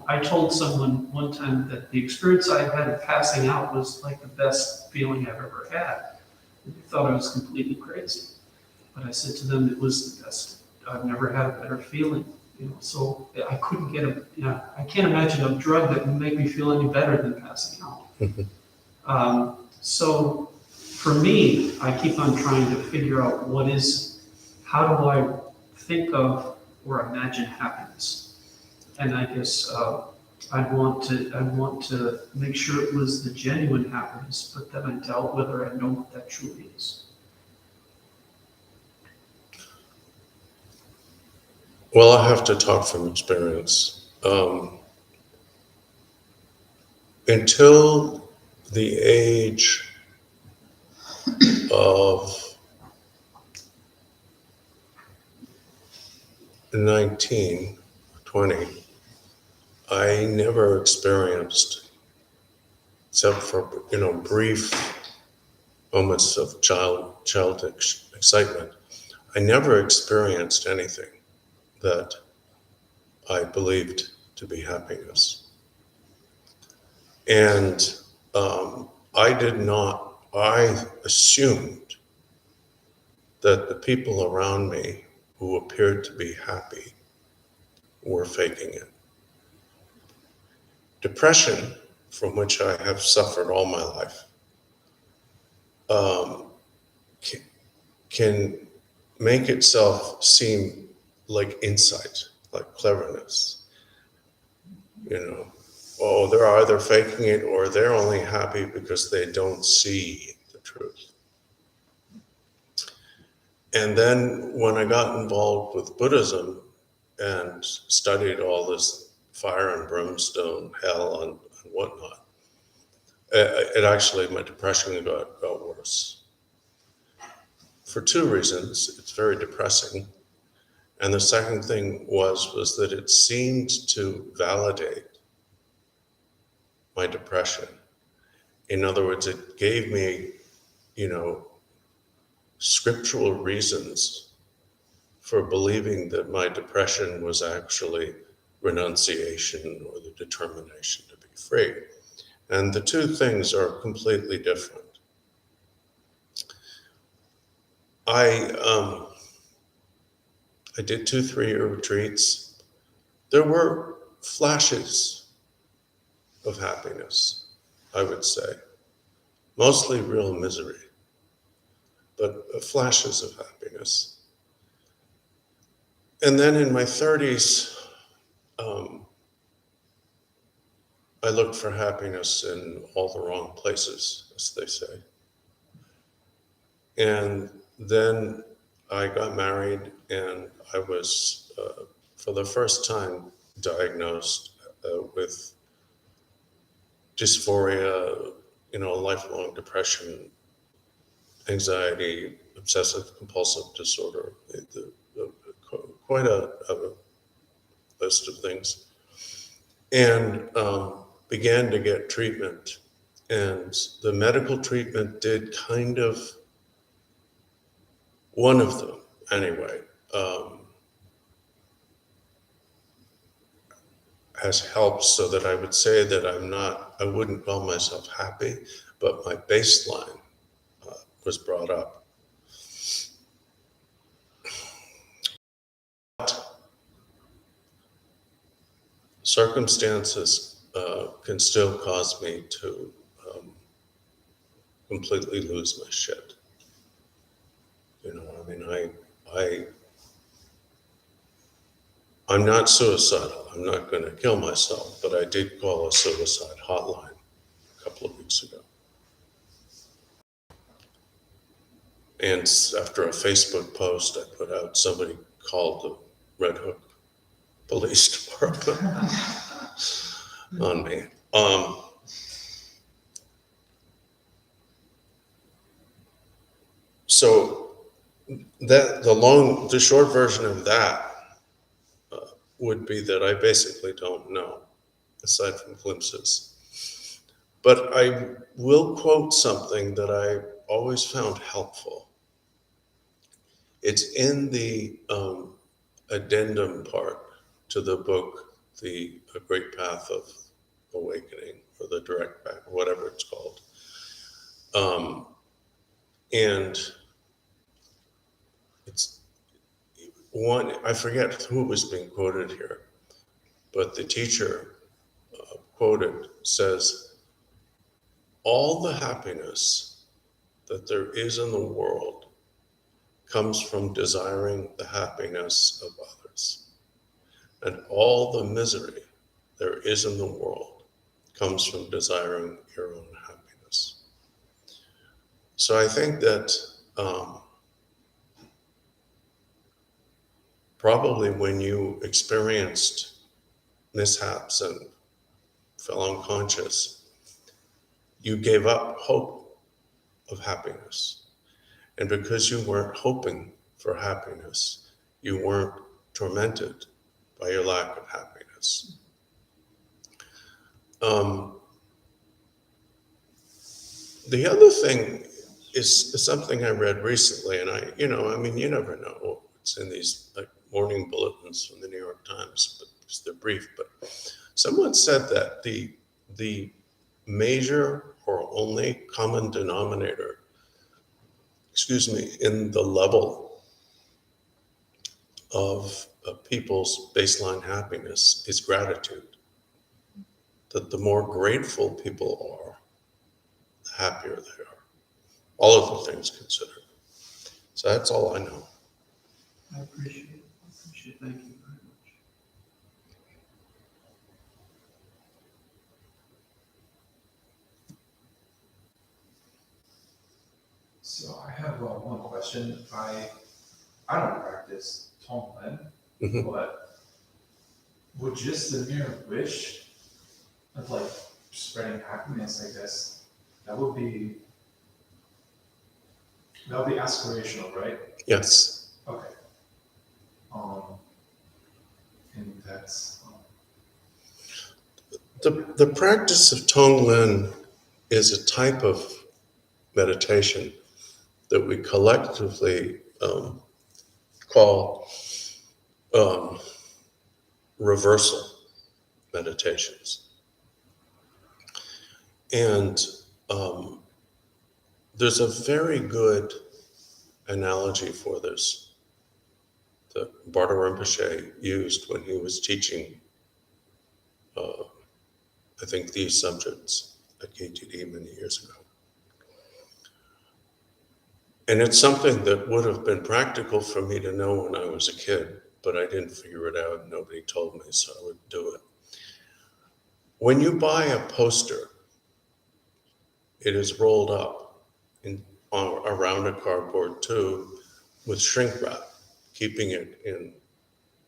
I told someone one time that the experience I had of passing out was like the best feeling I've ever had. They thought I was completely crazy. But I said to them, it was the best. I've never had a better feeling. So I couldn't I can't imagine a drug that would make me feel any better than passing out. So for me, I keep on trying to figure out how do I think of or imagine happiness? And I guess I'd want to make sure it was the genuine happiness, but then I doubt whether I know what that truly is. Well, I have to talk from experience. Until the age of 19, 20, I never experienced, except for brief moments of childish excitement, I never experienced anything that I believed to be happiness. And I assumed that the people around me who appeared to be happy were faking it. Depression, from which I have suffered all my life, can make itself seem like insight, like cleverness. They're either faking it or they're only happy because they don't see the truth. And then when I got involved with Buddhism and studied all this fire and brimstone, hell and whatnot, my depression got worse. For two reasons. It's very depressing. And the second thing was that it seemed to validate my depression. In other words, it gave me, scriptural reasons for believing that my depression was actually renunciation or the determination to be free. And the two things are completely different. I did 2 3-year retreats. There were flashes of happiness, I would say. Mostly real misery, but flashes of happiness. And then in my 30s, I looked for happiness in all the wrong places, as they say. And then I got married, and I was, for the first time, diagnosed with dysphoria, lifelong depression, anxiety, obsessive compulsive disorder, quite a list of things, and began to get treatment. And the medical treatment did kind of, one of them anyway, has helped so that I would say that I wouldn't call myself happy, but my baseline was brought up. Circumstances can still cause me to completely lose my shit. You know, I mean, I'm not suicidal. I'm not going to kill myself, but I did call a suicide hotline a couple of weeks ago. And after a Facebook post I put out, somebody called the Red Hook Police Department on me. So that the short version of that would be that I basically don't know, aside from glimpses. But I will quote something that I always found helpful. It's in the addendum part to the book, The Great Path of Awakening, or the Direct Path, or whatever it's called. And it's one, I forget who was being quoted here, but the teacher quoted says, all the happiness that there is in the world comes from desiring the happiness of others. And all the misery there is in the world comes from desiring your own happiness. So I think that probably when you experienced mishaps and fell unconscious, you gave up hope of happiness. And because you weren't hoping for happiness, you weren't tormented by your lack of happiness. The other thing is something I read recently, and you never know what's in these like morning bulletins from the New York Times, but because they're brief. But someone said that the major or only common denominator, in the level of people's baseline happiness is gratitude. That the more grateful people are, the happier they are. All of the things considered. So that's all I know. I appreciate it. Thank you very much. So I have one question. I don't practice Tonglen, Mhm. but would just the mere wish of like spreading happiness, I guess, that would be aspirational, right? Yes. Okay. And that's The practice of Tonglen is a type of meditation that we collectively call reversal meditations. And there's a very good analogy for this that Bardor Rinpoche used when he was teaching, I think, these subjects at KTD many years ago. And it's something that would have been practical for me to know when I was a kid, but I didn't figure it out. Nobody told me, so I would do it. When you buy a poster, it is rolled up around a cardboard tube with shrink wrap, keeping it in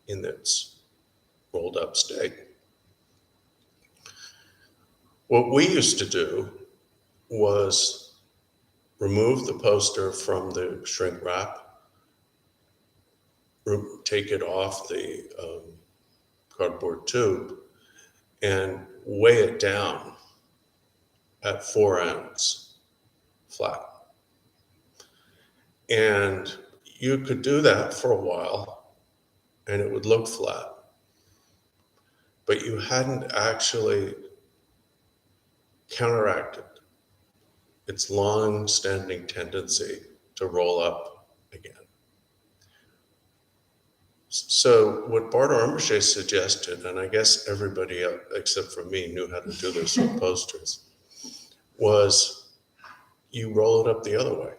its rolled up state. What we used to do was remove the poster from the shrink wrap, take it off the cardboard tube and weigh it down at 4 ounce flat. And you could do that for a while and it would look flat, but you hadn't actually counteracted its long-standing tendency to roll up again. So what Bardor Rinpoche suggested, and I guess everybody else, except for me, knew how to do this on posters, was you roll it up the other way.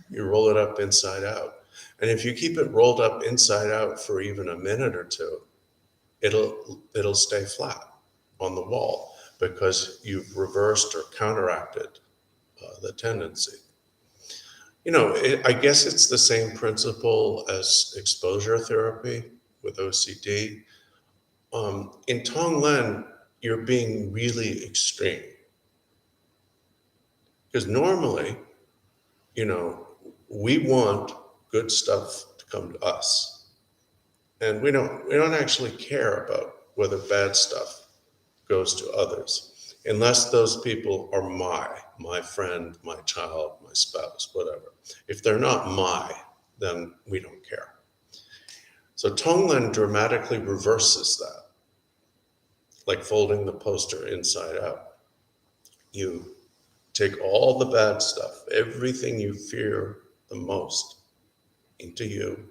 You roll it up inside out. And if you keep it rolled up inside out for even a minute or two, it'll stay flat on the wall because you've reversed or counteracted the tendency. You know, I guess it's the same principle as exposure therapy with OCD. In Tonglen, you're being really extreme. Because normally, you know, we want good stuff to come to us. And we don't actually care about whether bad stuff goes to others, unless those people are my friend, my child, my spouse, whatever. If they're not then we don't care. So Tonglen dramatically reverses that, like folding the poster inside out. You take all the bad stuff, everything you fear the most, into you,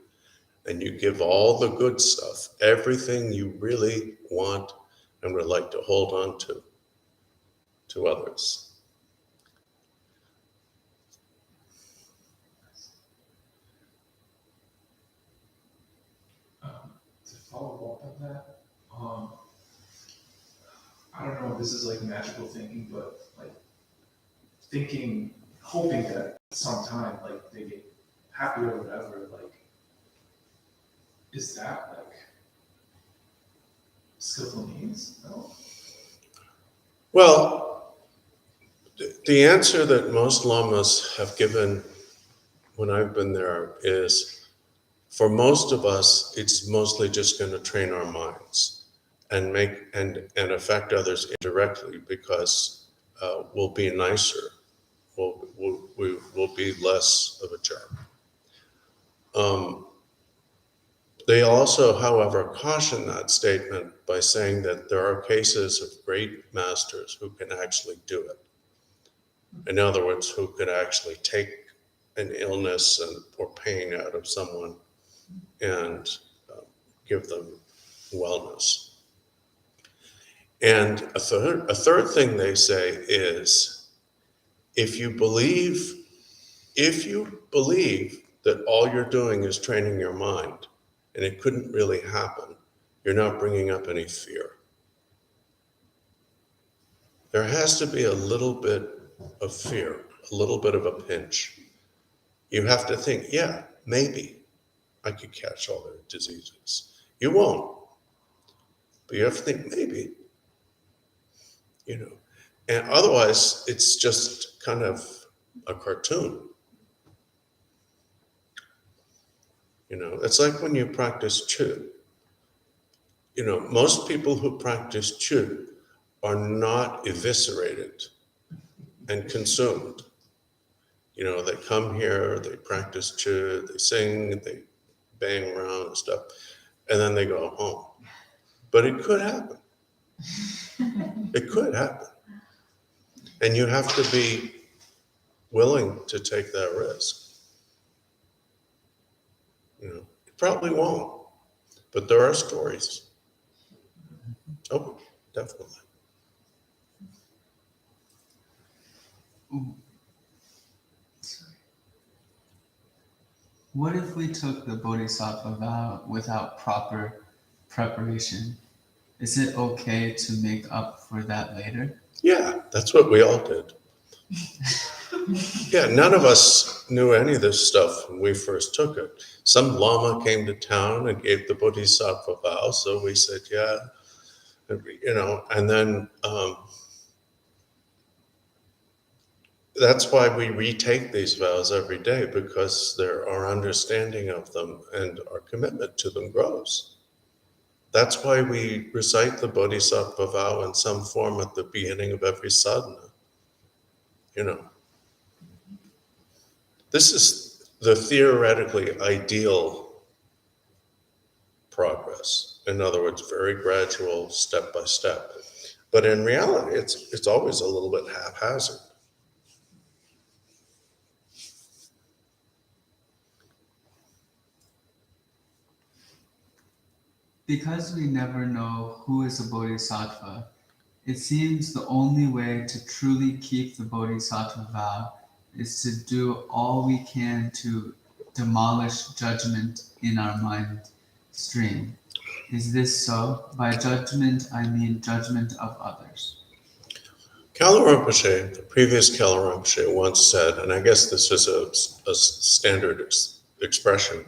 and you give all the good stuff, everything you really want and would like to hold on to others. To follow up on that, I don't know if this is like magical thinking, but like hoping that sometime like they get happy or whatever, like, is that like skillful means? No? Well, the answer that most lamas have given when I've been there is, for most of us, it's mostly just going to train our minds and make and affect others indirectly, because we'll be nicer, we'll be less of a jerk. They also, however, caution that statement by saying that there are cases of great masters who can actually do it. In other words, who could actually take an illness or pain out of someone and give them wellness. And a third thing they say is, if you believe that all you're doing is training your mind and it couldn't really happen, you're not bringing up any fear. There has to be a little bit of fear, a little bit of a pinch. You have to think, yeah, maybe I could catch all their diseases. You won't, but you have to think, maybe, you know. And otherwise, it's just kind of a cartoon. You know, it's like when you practice Chu. You know, most people who practice Chu are not eviscerated and consumed. You know, they come here, they practice Chu, they sing, they bang around and stuff, and then they go home. But it could happen. It could happen. And you have to be willing to take that risk. You know, it probably won't, but there are stories. Oh, definitely. What if we took the Bodhisattva vow without proper preparation? Is it okay to make up for that later? Yeah, that's what we all did. Yeah, none of us knew any of this stuff when we first took it. Some Lama came to town and gave the Bodhisattva vow, so we said, yeah, you know, and then that's why we retake these vows every day, because our understanding of them and our commitment to them grows. That's why we recite the Bodhisattva vow in some form at the beginning of every sadhana. You know, this is the theoretically ideal progress. In other words, very gradual, step by step. But in reality, it's always a little bit haphazard. Because we never know who is a bodhisattva, it seems the only way to truly keep the bodhisattva vow is to do all we can to demolish judgment in our mind stream. Is this so? By judgment, I mean judgment of others. Kalu Rinpoche, the previous Kalu Rinpoche, once said, and I guess this is a standard expression,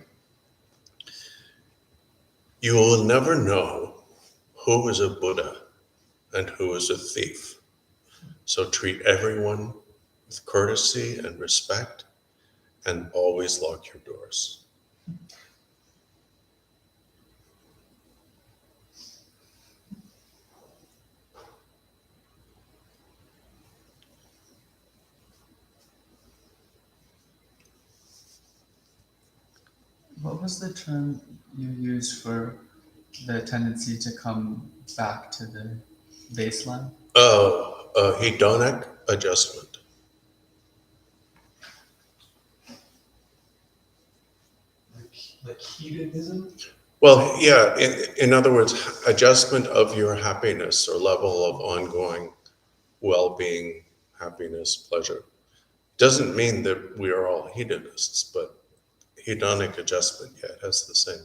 you will never know who is a Buddha and who is a thief. So treat everyone with courtesy and respect, and always lock your doors. What was the term you used for the tendency to come back to the baseline? Hedonic adjustment. Like hedonism? Well, yeah, in other words, adjustment of your happiness or level of ongoing well-being, happiness, pleasure. Doesn't mean that we are all hedonists, but hedonic adjustment, yeah, it has the same.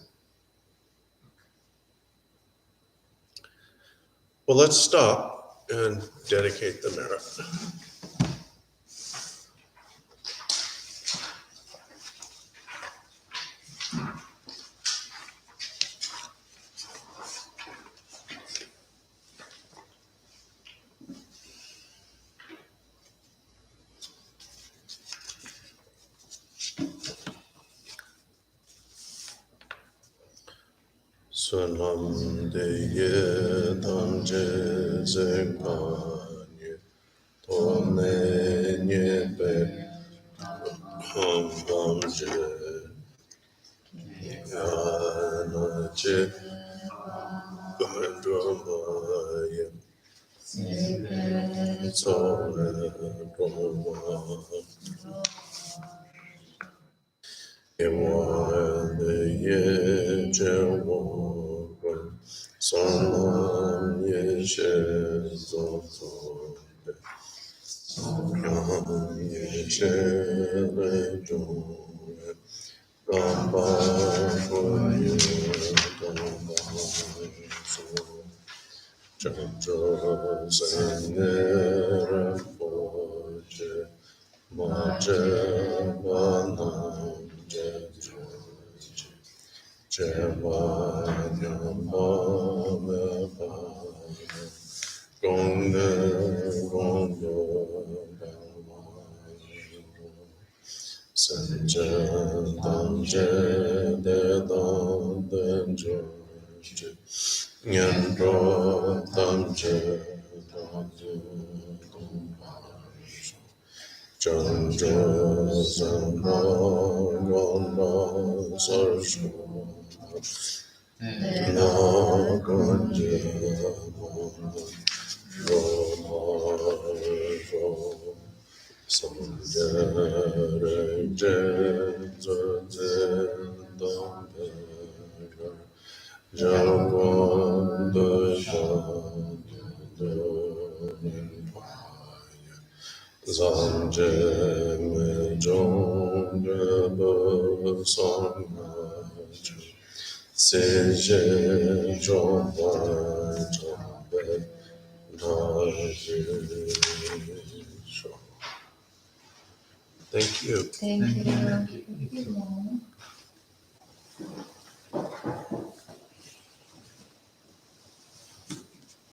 Well, let's stop and dedicate the merit. Sunam de tam je zekanye tome nye pe ham je yana je gandramaya tsore roma Ewa ye jewo Lama Yeshe Gyamtso Lama Yeshe Gyamtso Bardor Tulku Rinpoche Zanje me jong de bo song ma chu se je jong ba jong be na je sho. Thank you. Thank you. Thank you.